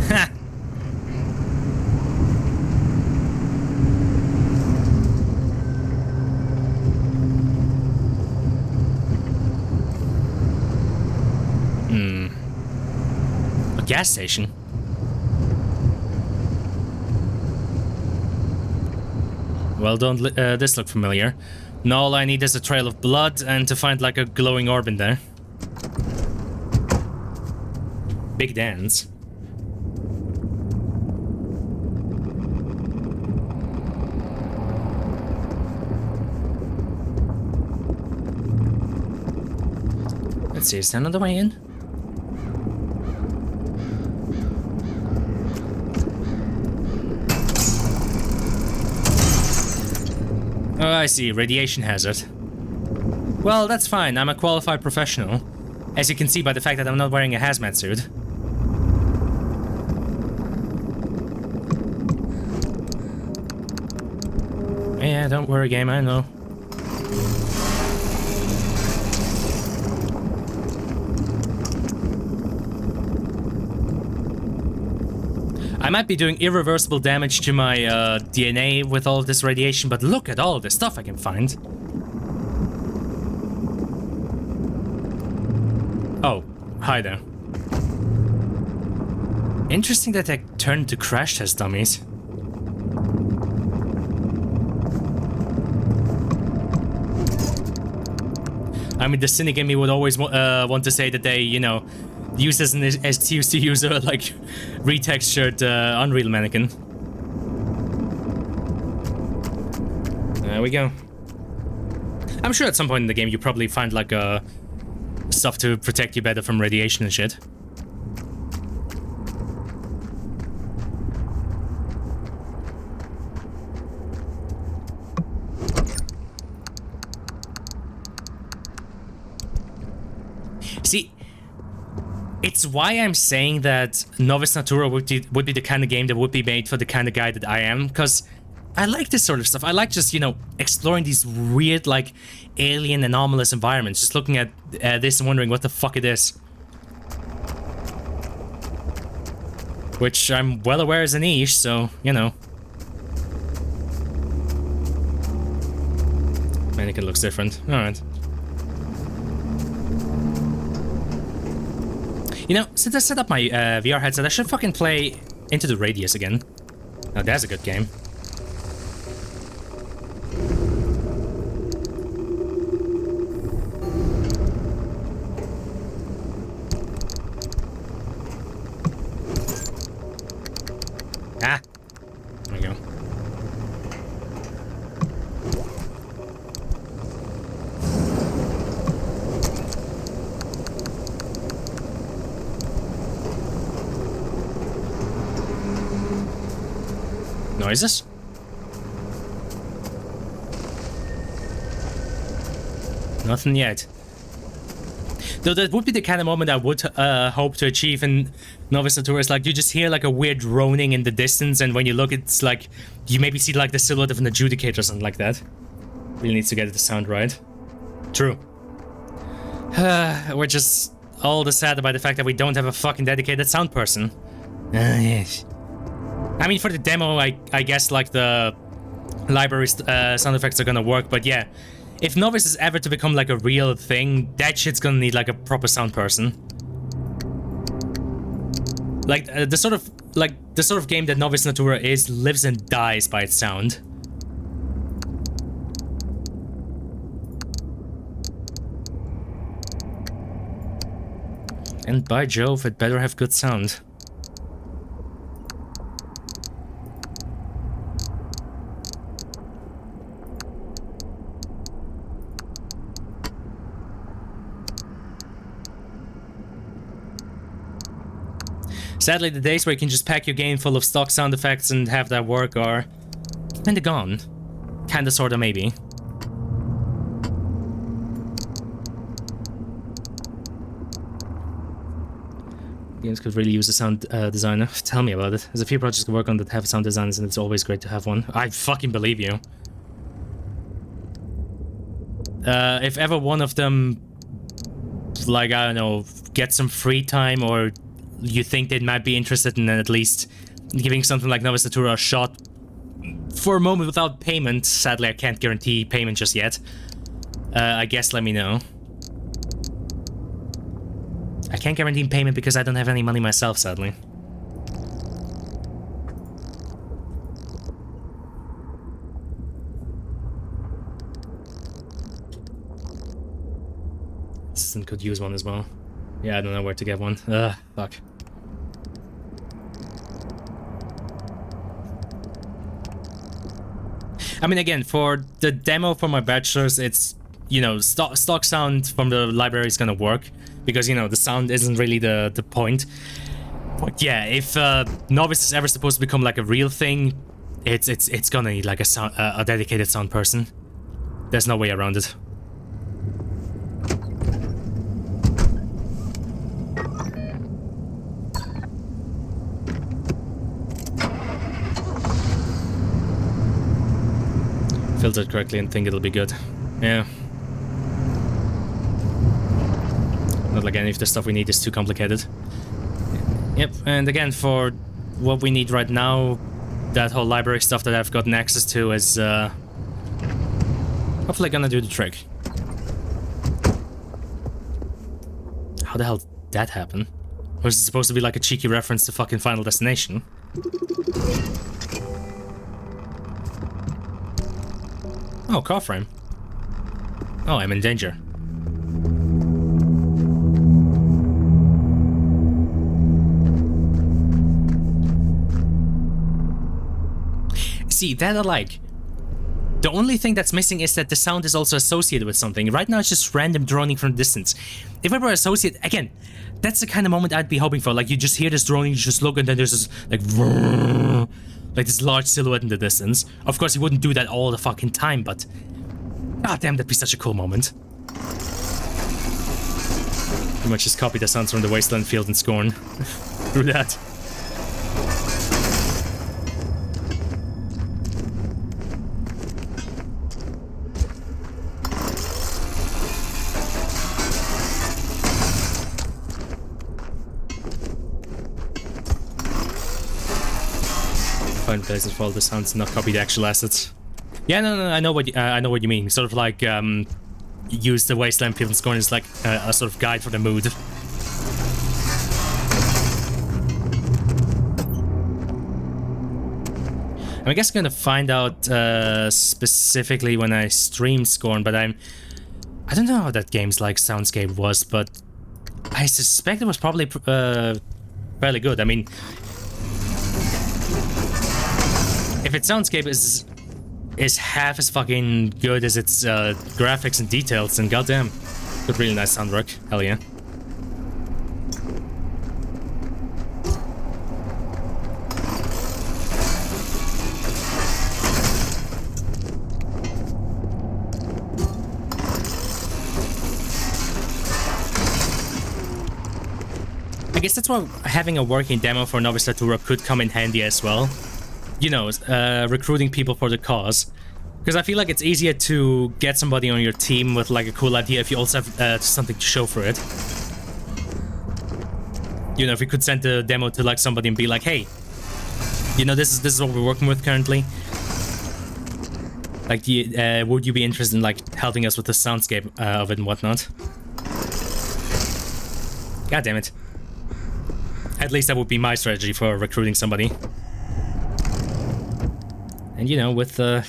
Ha! A gas station? Well, don't this look familiar? Now all I need is a trail of blood and to find like a glowing orb in there. Big dance. Let's see, is there another way in? Oh, I see. Radiation hazard. Well, that's fine. I'm a qualified professional. As you can see by the fact that I'm not wearing a hazmat suit. Yeah, don't worry, game. I know. I might be doing irreversible damage to my DNA with all of this radiation, but look at all of this stuff I can find. Oh, hi there. Interesting that they turned to crash test dummies. I mean, the cynic in me would always want to say that they, you know, use as an excuse to use a, like, retextured Unreal mannequin. There we go. I'm sure at some point in the game you probably find like stuff to protect you better from radiation and shit. See, it's why I'm saying that Novus Natura would be the kind of game that would be made for the kind of guy that I am, because I like this sort of stuff. I like just, you know, exploring these weird, like, alien anomalous environments, just looking at this and wondering what the fuck it is. Which I'm well aware is a niche, so, you know. Mannequin looks different. Alright. You know, since I set up my VR headset, I should fucking play Into the Radius again. Now, that's a good game. Ah! There we go. Noises? Nothing yet. Though that would be the kind of moment I would hope to achieve in Novus Natura. Is like you just hear like a weird droning in the distance, and when you look, it's like you maybe see like the silhouette of an adjudicator or something like that. Really needs to get the sound right. True. We're just all the sadder by the fact that we don't have a fucking dedicated sound person. Yes. I mean, for the demo, I guess like the library sound effects are gonna work, but yeah. If Novus is ever to become like a real thing, that shit's gonna need like a proper sound person. Like the sort of game that Novus Natura is lives and dies by its sound. And by Jove, it better have good sound. Sadly, the days where you can just pack your game full of stock sound effects and have that work are kinda gone. Kinda, sorta, maybe. Games could really use a sound designer. Tell me about it. There's a few projects I work on that have sound designers, and it's always great to have one. I fucking believe you. If ever one of them, like, I don't know, get some free time, or you think they might be interested in at least giving something like Novus Natura a shot for a moment without payment. Sadly, I can't guarantee payment just yet. I guess let me know. I can't guarantee payment because I don't have any money myself, sadly. Assistant could use one as well. Yeah, I don't know where to get one. Ugh, fuck. I mean, again, for the demo for my bachelor's, it's, you know, stock sound from the library is gonna work, because, you know, the sound isn't really the point. But yeah, if Novus is ever supposed to become like a real thing, it's gonna need like a dedicated sound person. There's no way around it. Filter it correctly and think it'll be good. Yeah. Not like any of the stuff we need is too complicated. Yep, and again, for what we need right now, that whole library stuff that I've gotten access to is hopefully gonna do the trick. How the hell did that happen? Was it supposed to be like a cheeky reference to fucking Final Destination? Oh, car frame. Oh, I'm in danger. See, that I like. The only thing that's missing is that the sound is also associated with something. Right now it's just random droning from a distance. If it were associated, again, that's the kind of moment I'd be hoping for. Like, you just hear this droning, you just look, and then there's this, like this large silhouette in the distance. Of course, he wouldn't do that all the fucking time, but god damn, that'd be such a cool moment. Pretty much just copy the sounds from the Wasteland Field and Scorn through that. Find places for all the sounds and not copy the actual assets. Yeah, no, I know what you mean. Sort of like use the Wasteland Field and Scorn as like a sort of guide for the mood. I guess I'm gonna find out specifically when I stream Scorn, but I don't know how that game's like soundscape was, but I suspect it was probably fairly good. I mean, if its soundscape is half as fucking good as its graphics and details, then goddamn, good, really nice sound work. Hell yeah. I guess that's why having a working demo for Novice Latura could come in handy as well. You know, recruiting people for the cause. Because I feel like it's easier to get somebody on your team with like a cool idea if you also have something to show for it. You know, if we could send the demo to like somebody and be like, hey, you know, this is what we're working with currently. Like, would you be interested in like helping us with the soundscape of it and whatnot? God damn it. At least that would be my strategy for recruiting somebody. And you know, with the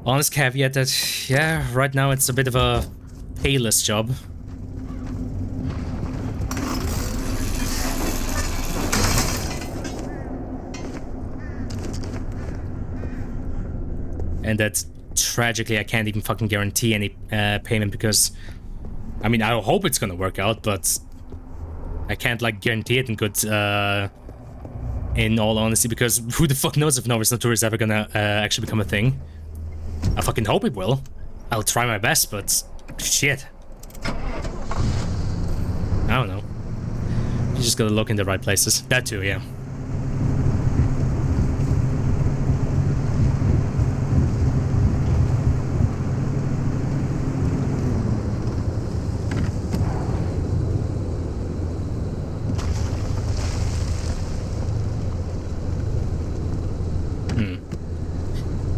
honest caveat that, yeah, right now it's a bit of a payless job. And that, tragically, I can't even fucking guarantee any payment because, I mean, I hope it's gonna work out, but I can't, like, guarantee it in good, in all honesty, because who the fuck knows if Novice Latura is ever gonna actually become a thing. I fucking hope it will. I'll try my best, but shit. I don't know. You just gotta look in the right places. That too, yeah.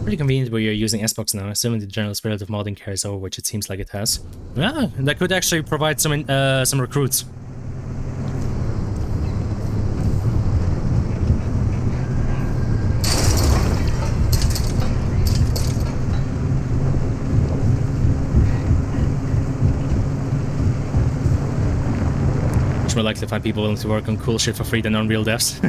Pretty convenient where you're using Xbox now, assuming the general spirit of modding carries over, which it seems like it has. Yeah, that could actually provide some recruits. Much more likely to find people willing to work on cool shit for free than Unreal devs.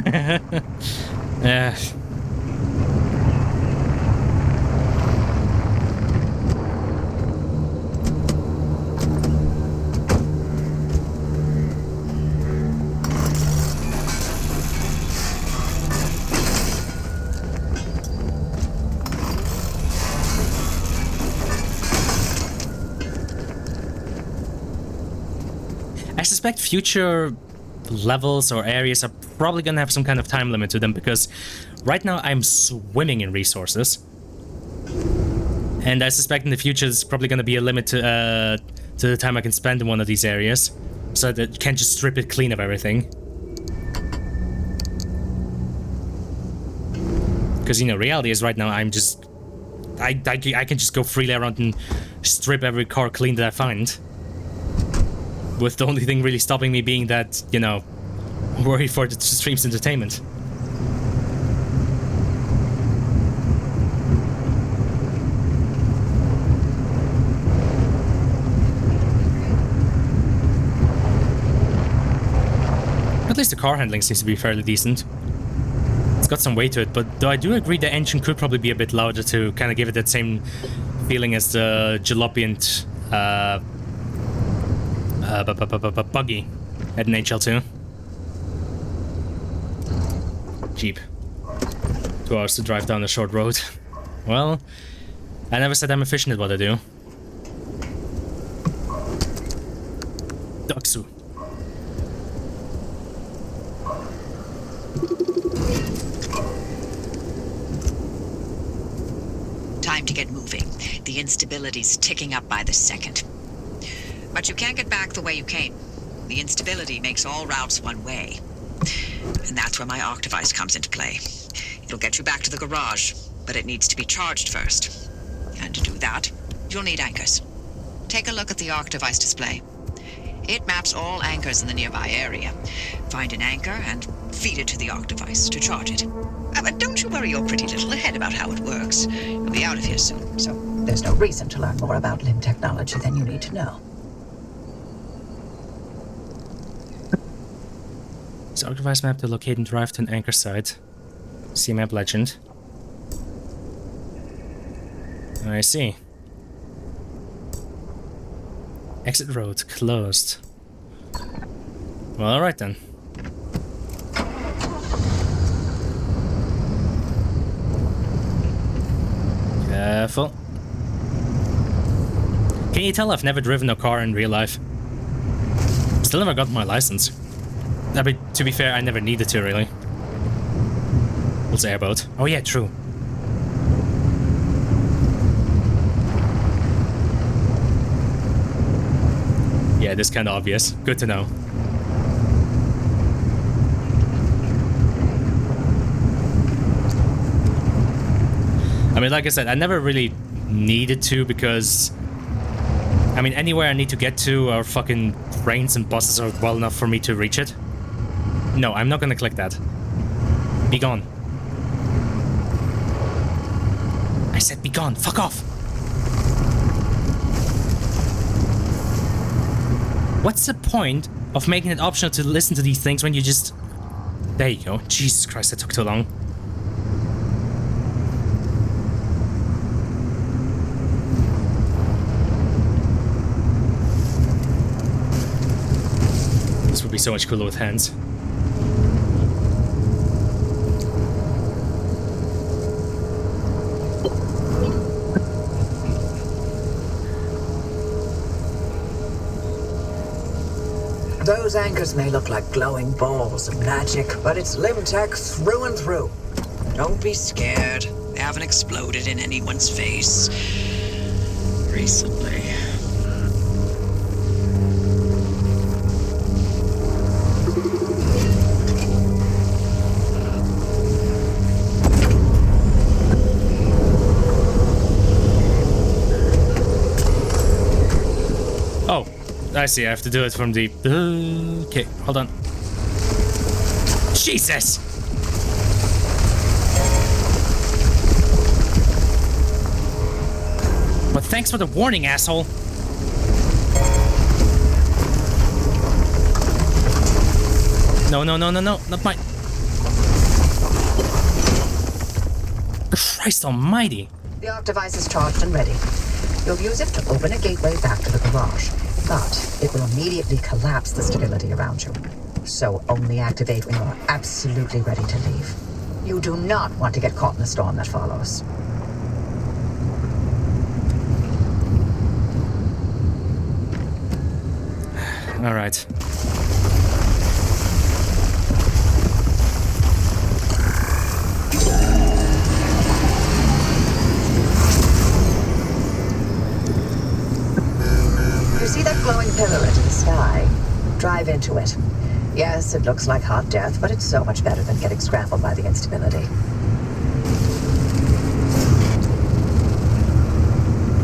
I suspect future levels or areas are probably gonna have some kind of time limit to them, because right now I'm swimming in resources. And I suspect in the future there's probably gonna be a limit to the time I can spend in one of these areas, so that you can't just strip it clean of everything. Because, you know, reality is right now I'm just... I can just go freely around and strip every car clean that I find. With the only thing really stopping me being that, you know, worry for the stream's entertainment. At least the car handling seems to be fairly decent. It's got some weight to it, but though I do agree the engine could probably be a bit louder to kind of give it that same feeling as the Jalopy and buggy at an HL2. Jeep. 2 hours to drive down a short road. Well, I never said I'm efficient at what I do. Doksu. Time to get moving. The instability's ticking up by the second. But you can't get back the way you came. The instability makes all routes one way. And that's where my Octavice comes into play. It'll get you back to the garage, but it needs to be charged first. And to do that, you'll need anchors. Take a look at the Octavice display. It maps all anchors in the nearby area. Find an anchor and feed it to the Octavice to charge it. But don't you worry your pretty little head about how it works. You'll be out of here soon, so... There's no reason to learn more about limb technology than you need to know. Use Octavice map to locate and drive to an anchor site. See map legend. I see. Exit road closed. Well, alright then. Careful. Can you tell I've never driven a car in real life? Still never got my license. But to be fair, I never needed to, really. What's airboat? Oh yeah, true. Yeah, this is kind of obvious. Good to know. I mean, like I said, I never really needed to because... I mean, anywhere I need to get to, our fucking trains and buses are well enough for me to reach it. No, I'm not gonna click that. Be gone. I said be gone. Fuck off. What's the point of making it optional to listen to these things when you just... There you go. Jesus Christ, that took too long. This would be so much cooler with hands. Those anchors may look like glowing balls of magic, but it's limb tech through and through. Don't be scared. They haven't exploded in anyone's face recently. Oh, I see. I have to do it from the... Okay, hold on. Jesus! But thanks for the warning, asshole. No, no, no, no, no. Not my... Christ almighty. The Octavice is charged and ready. You'll use it to open a gateway back to the garage, but it will immediately collapse the stability around you. So only activate when you're absolutely ready to leave. You do not want to get caught in the storm that follows. All right. You see that glowing pillar into the sky? Drive into it. Yes, it looks like hot death, but it's so much better than getting scrambled by the instability.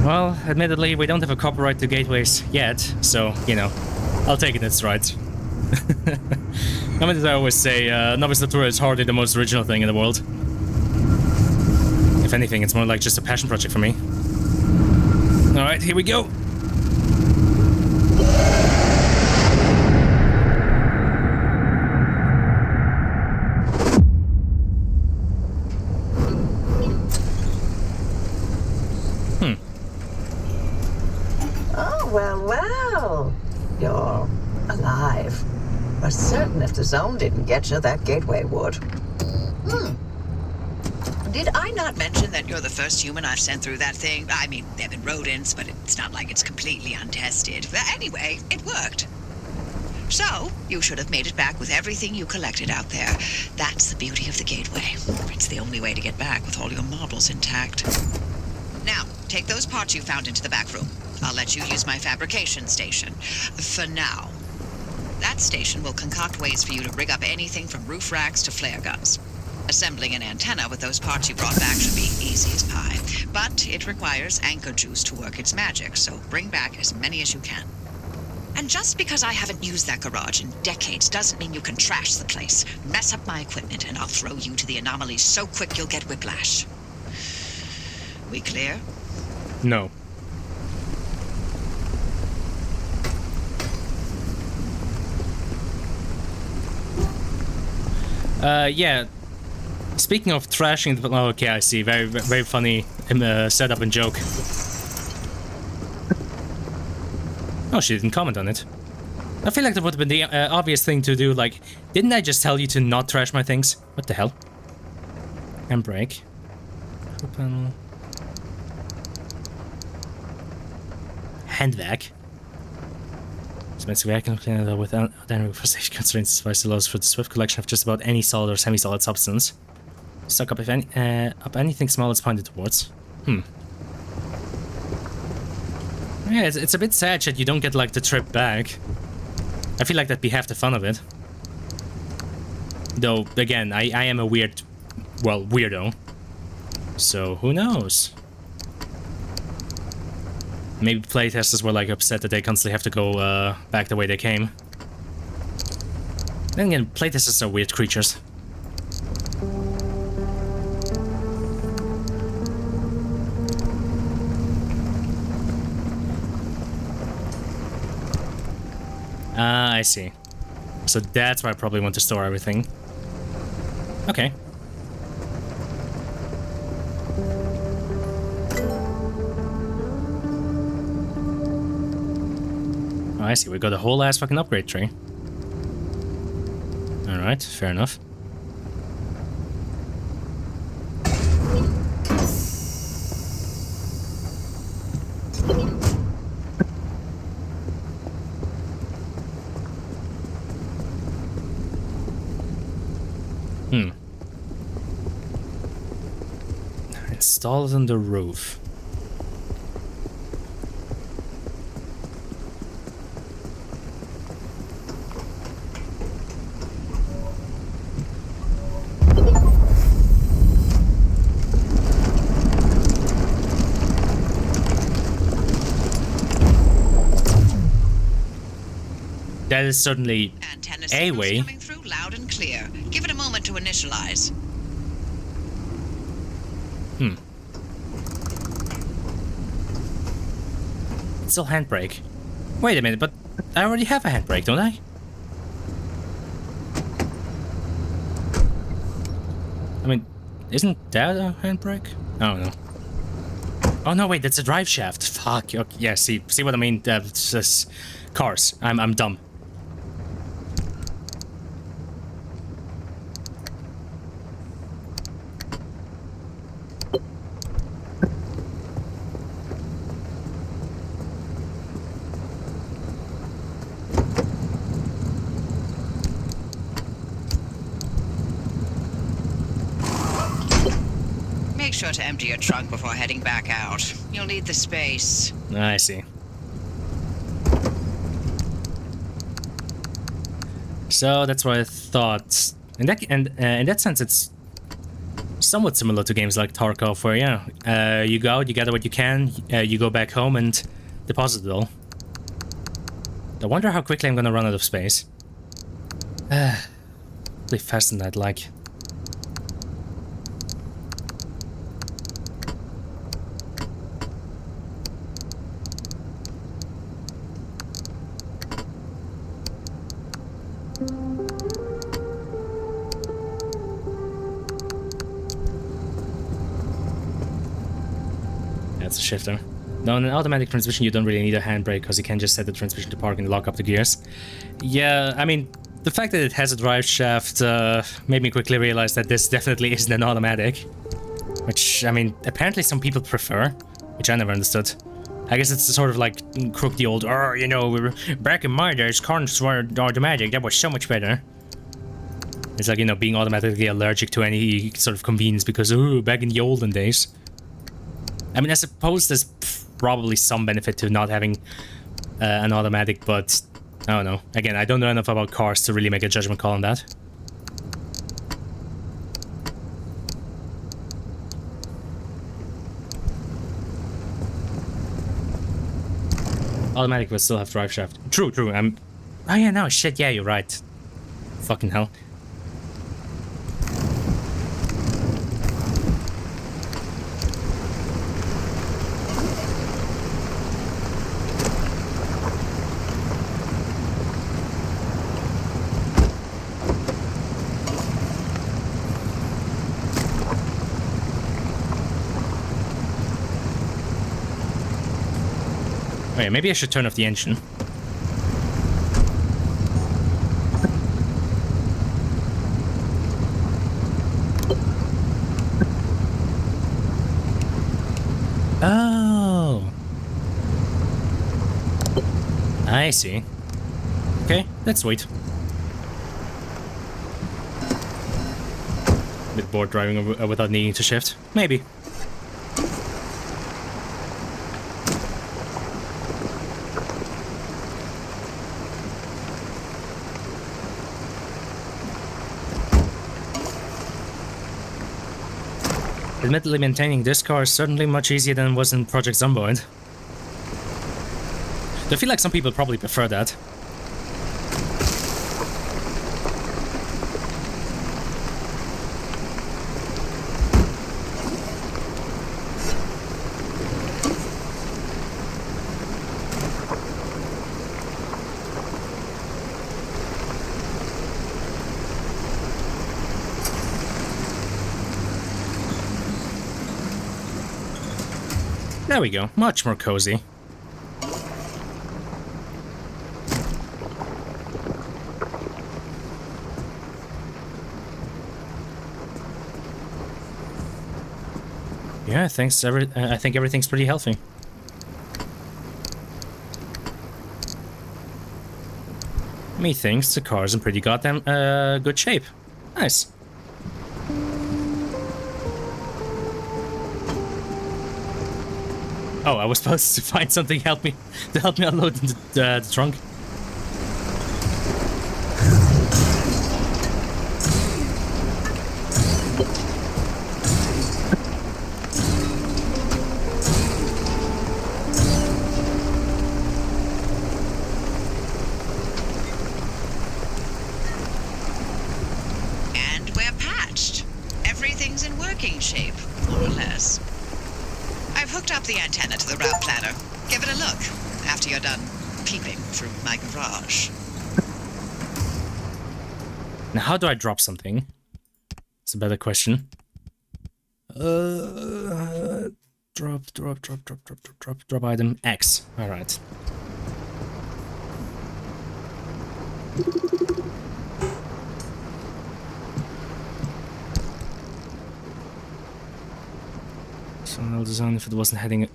Well, admittedly, we don't have a copyright to gateways yet, so, you know, I'll take it as right. I mean, as I always say, Nobis Natura is hardly the most original thing in the world. If anything, it's more like just a passion project for me. Alright, here we go! was certain if the zone didn't get you, that gateway would. Did I not mention that you're the first human I've sent through that thing? I mean, there have been rodents, but it's not like it's completely untested. But anyway, it worked. So, you should have made it back with everything you collected out there. That's the beauty of the gateway. It's the only way to get back with all your marbles intact. Now, take those parts you found into the back room. I'll let you use my fabrication station. For now. That station will concoct ways for you to rig up anything from roof racks to flare guns. Assembling an antenna with those parts you brought back should be easy as pie. But it requires anchor juice to work its magic, so bring back as many as you can. And just because I haven't used that garage in decades doesn't mean you can trash the place. Mess up my equipment and I'll throw you to the anomalies so quick you'll get whiplash. We clear? No. Yeah. Speaking of trashing the... Oh, okay, I see. Very, very funny setup and joke. Oh, she didn't comment on it. I feel like that would have been the obvious thing to do, like... Didn't I just tell you to not trash my things? What the hell? Handbrake. Panel. Handvac. Expensive vacuum cleaner without any refrigeration constraints device allows for the swift collection of just about any solid or semi-solid substance. Suck up if any up anything small is pointed towards. Yeah, it's a bit sad that you don't get like the trip back. I feel like that'd be half the fun of it. Though again, I am a weirdo. So who knows? Maybe playtesters were like upset that they constantly have to go back the way they came. Then again, playtesters are weird creatures. I see. So that's why I probably want to store everything. Okay. Oh, I see. We got a whole ass fucking upgrade tree. Alright, fair enough. Install it on the roof. That is certainly a way. Coming through loud and clear. Give it a moment to initialize. It's still handbrake. Wait a minute, but I already have a handbrake, don't I? I mean, isn't that a handbrake? Oh no. Oh no, wait, that's a drive shaft. Fuck. Okay, yeah, see what I mean? It's just cars. I'm dumb. Make sure to empty your trunk before heading back out. You'll need the space. I see. So that's what I thought. In that sense, it's somewhat similar to games like Tarkov, where you go out, you gather what you can, you go back home and deposit it all. I wonder how quickly I'm gonna run out of space. Really faster than I'd like. That's a shifter. Now, in an automatic transmission, you don't really need a handbrake because you can just set the transmission to park and lock up the gears. Yeah, I mean, The fact that it has a drive shaft made me quickly realize that this definitely isn't an automatic. Which, I mean, apparently some people prefer, which I never understood. I guess it's sort of like crook the old, oh, you know, back in my days, cars were automatic, that was so much better. It's like, you know, being automatically allergic to any sort of convenience because, oh, back in the olden days. I mean, I suppose there's probably some benefit to not having an automatic, but I don't know. Again, I don't know enough about cars to really make a judgment call on that. Automatic will still have drive shaft. True, true. Oh yeah, no, shit, yeah, you're right. Fucking hell. Wait, maybe I should turn off the engine. Oh. I see. Okay, let's wait. A bit bored driving without needing to shift. Maybe. Admittedly, maintaining this car is certainly much easier than it was in Project Zomboid. I feel like some people probably prefer that. There we go, much more cozy. Yeah, thanks. I think everything's pretty healthy. Methinks the car's in pretty goddamn good shape. Nice. Oh, I was supposed to find something to help me unload the trunk. And we're patched. Everything's in working shape, more or less. I've hooked up the antenna to the route planner. Give it a look after you're done peeping through my garage. Now, how do I drop something? It's a better question. Drop item X. All right. I'll design if it wasn't heading.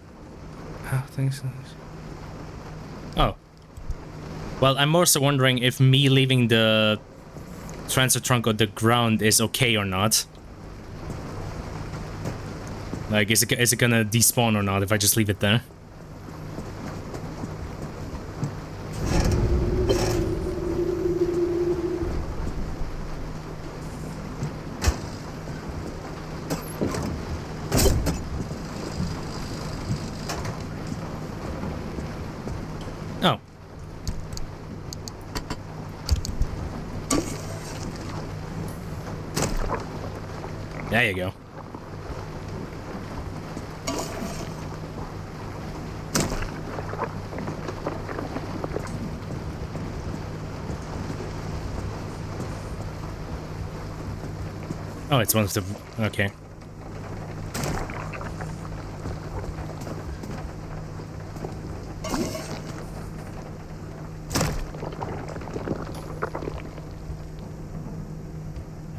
Oh, thanks. Oh. Well, I'm more so wondering if me leaving the transfer trunk on the ground is okay or not. Like, is it gonna despawn or not if I just leave it there? Oh. There you go. Oh, it's one of the... Okay.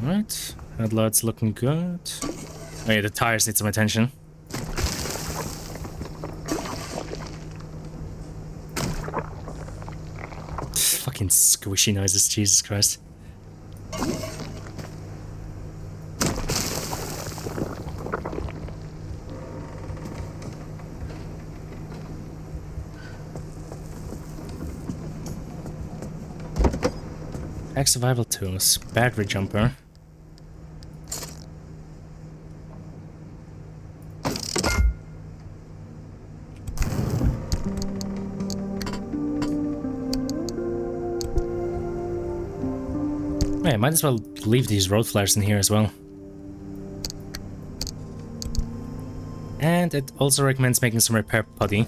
Alright, headlights looking good. Oh yeah, the tires need some attention. Fucking squishy noises, Jesus Christ. X survival tools, battery jumper. Yeah, might as well leave these road flares in here as well. And it also recommends making some repair putty.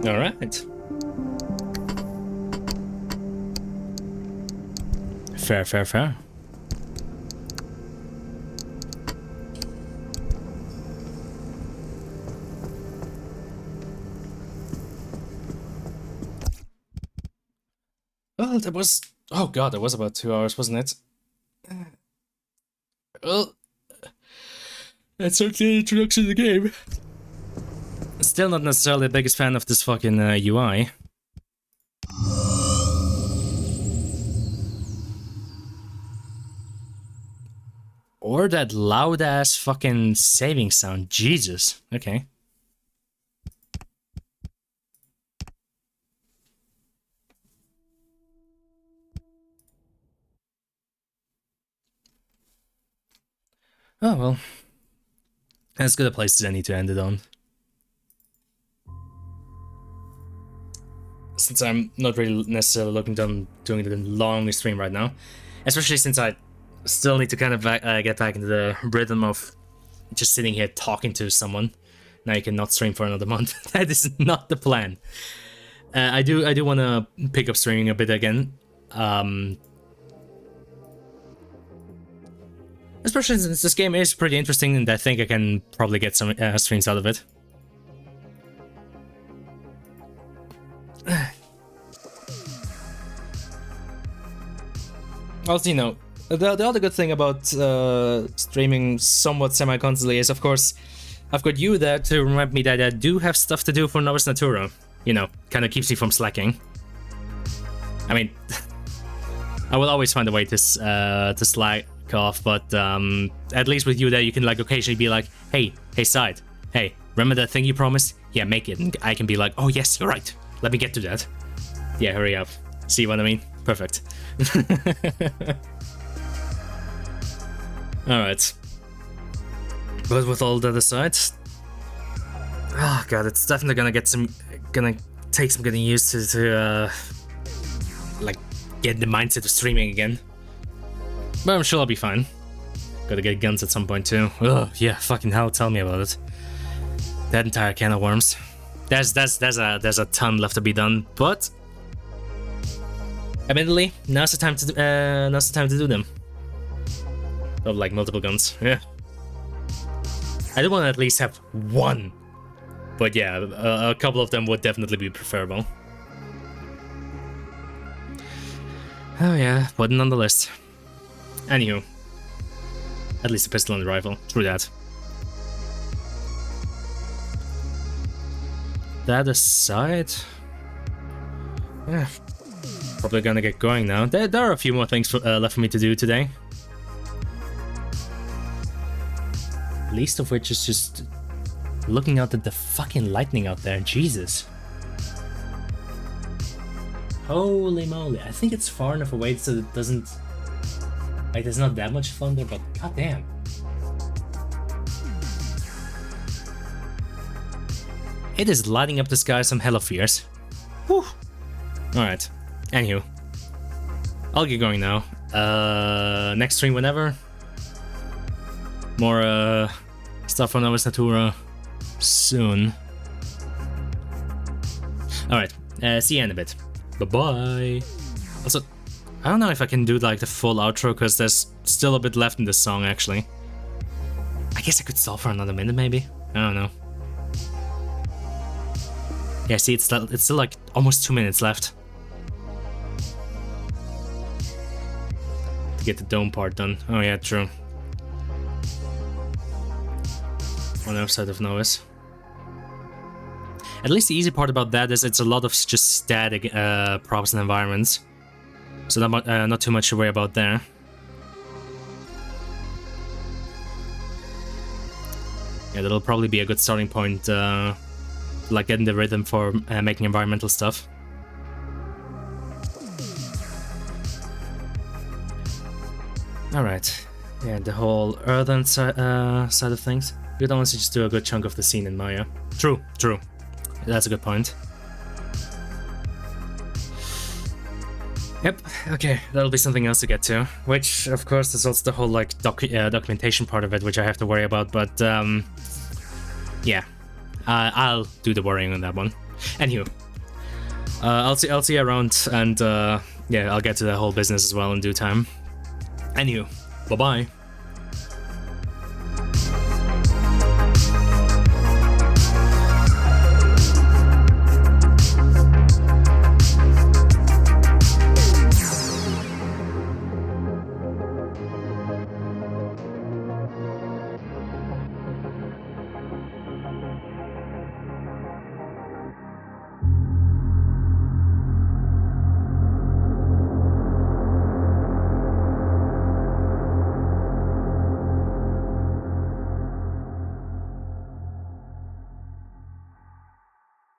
Alright. Fair, fair, fair. Well, that was... Oh god, that was about 2 hours, wasn't it? Well... That's certainly an introduction to the game. Still not necessarily the biggest fan of this fucking UI. Or that loud-ass fucking saving sound. Jesus. Okay. Oh, well. As good a place as any to end it on. Since I'm not really necessarily looking on doing the long stream right now. Especially since I still need to kind of get back into the rhythm of just sitting here talking to someone. Now you cannot stream for another month. That is not the plan. I do want to pick up streaming a bit again. Especially since this game is pretty interesting, and I think I can probably get some streams out of it. Also, you know, the other good thing about streaming somewhat semi-constantly is, of course, I've got you there to remind me that I do have stuff to do for Novus Natura. You know, kind of keeps me from slacking. I mean, I will always find a way to slack off, but at least with you there, you can like occasionally be like, hey, Side, hey, remember that thing you promised? Yeah, make it. And I can be like, oh yes, you're right. Let me get to that. Yeah, hurry up. See what I mean? Perfect. Alright. But with all that aside, oh god, it's definitely gonna take some getting used to like get the mindset of streaming again. But I'm sure I'll be fine. Gotta get guns at some point too. Oh yeah, fucking hell, tell me about it. That entire can of worms. There's a ton left to be done, but admittedly, now's the time to do them. Of like multiple guns, yeah. I do want to at least have one, but yeah, a couple of them would definitely be preferable. Oh yeah, button on the list. Anywho, at least a pistol and a rifle. True that. That aside, yeah, probably gonna get going now. There are a few more things left for me to do today. Least of which is just looking out at the fucking lightning out there. Jesus. Holy moly. I think it's far enough away so it doesn't... Like, there's not that much thunder, but goddamn. It is lighting up the sky some hella fierce. Whew. Alright. Anywho. I'll get going now. Next stream whenever. More stuff on Novus Natura soon. Alright, see you in a bit. Bye-bye. Also, I don't know if I can do like the full outro because there's still a bit left in this song actually. I guess I could stall for another minute, maybe? I don't know. Yeah, see, it's still like almost 2 minutes left to get the dome part done. Oh yeah, true. On the other side of Novus. At least the easy part about that is it's a lot of just static props and environments. So not too much to worry about there. Yeah, that'll probably be a good starting point, like getting the rhythm for making environmental stuff. Alright, yeah, the whole earthen side of things. You don't want to just do a good chunk of the scene in Maya. True, true. That's a good point. Yep, okay, that'll be something else to get to. Which, of course, is also the whole, like, documentation part of it, which I have to worry about, but, yeah. I'll do the worrying on that one. Anywho, I'll see you around, and, yeah, I'll get to the whole business as well in due time. Anywho, bye-bye.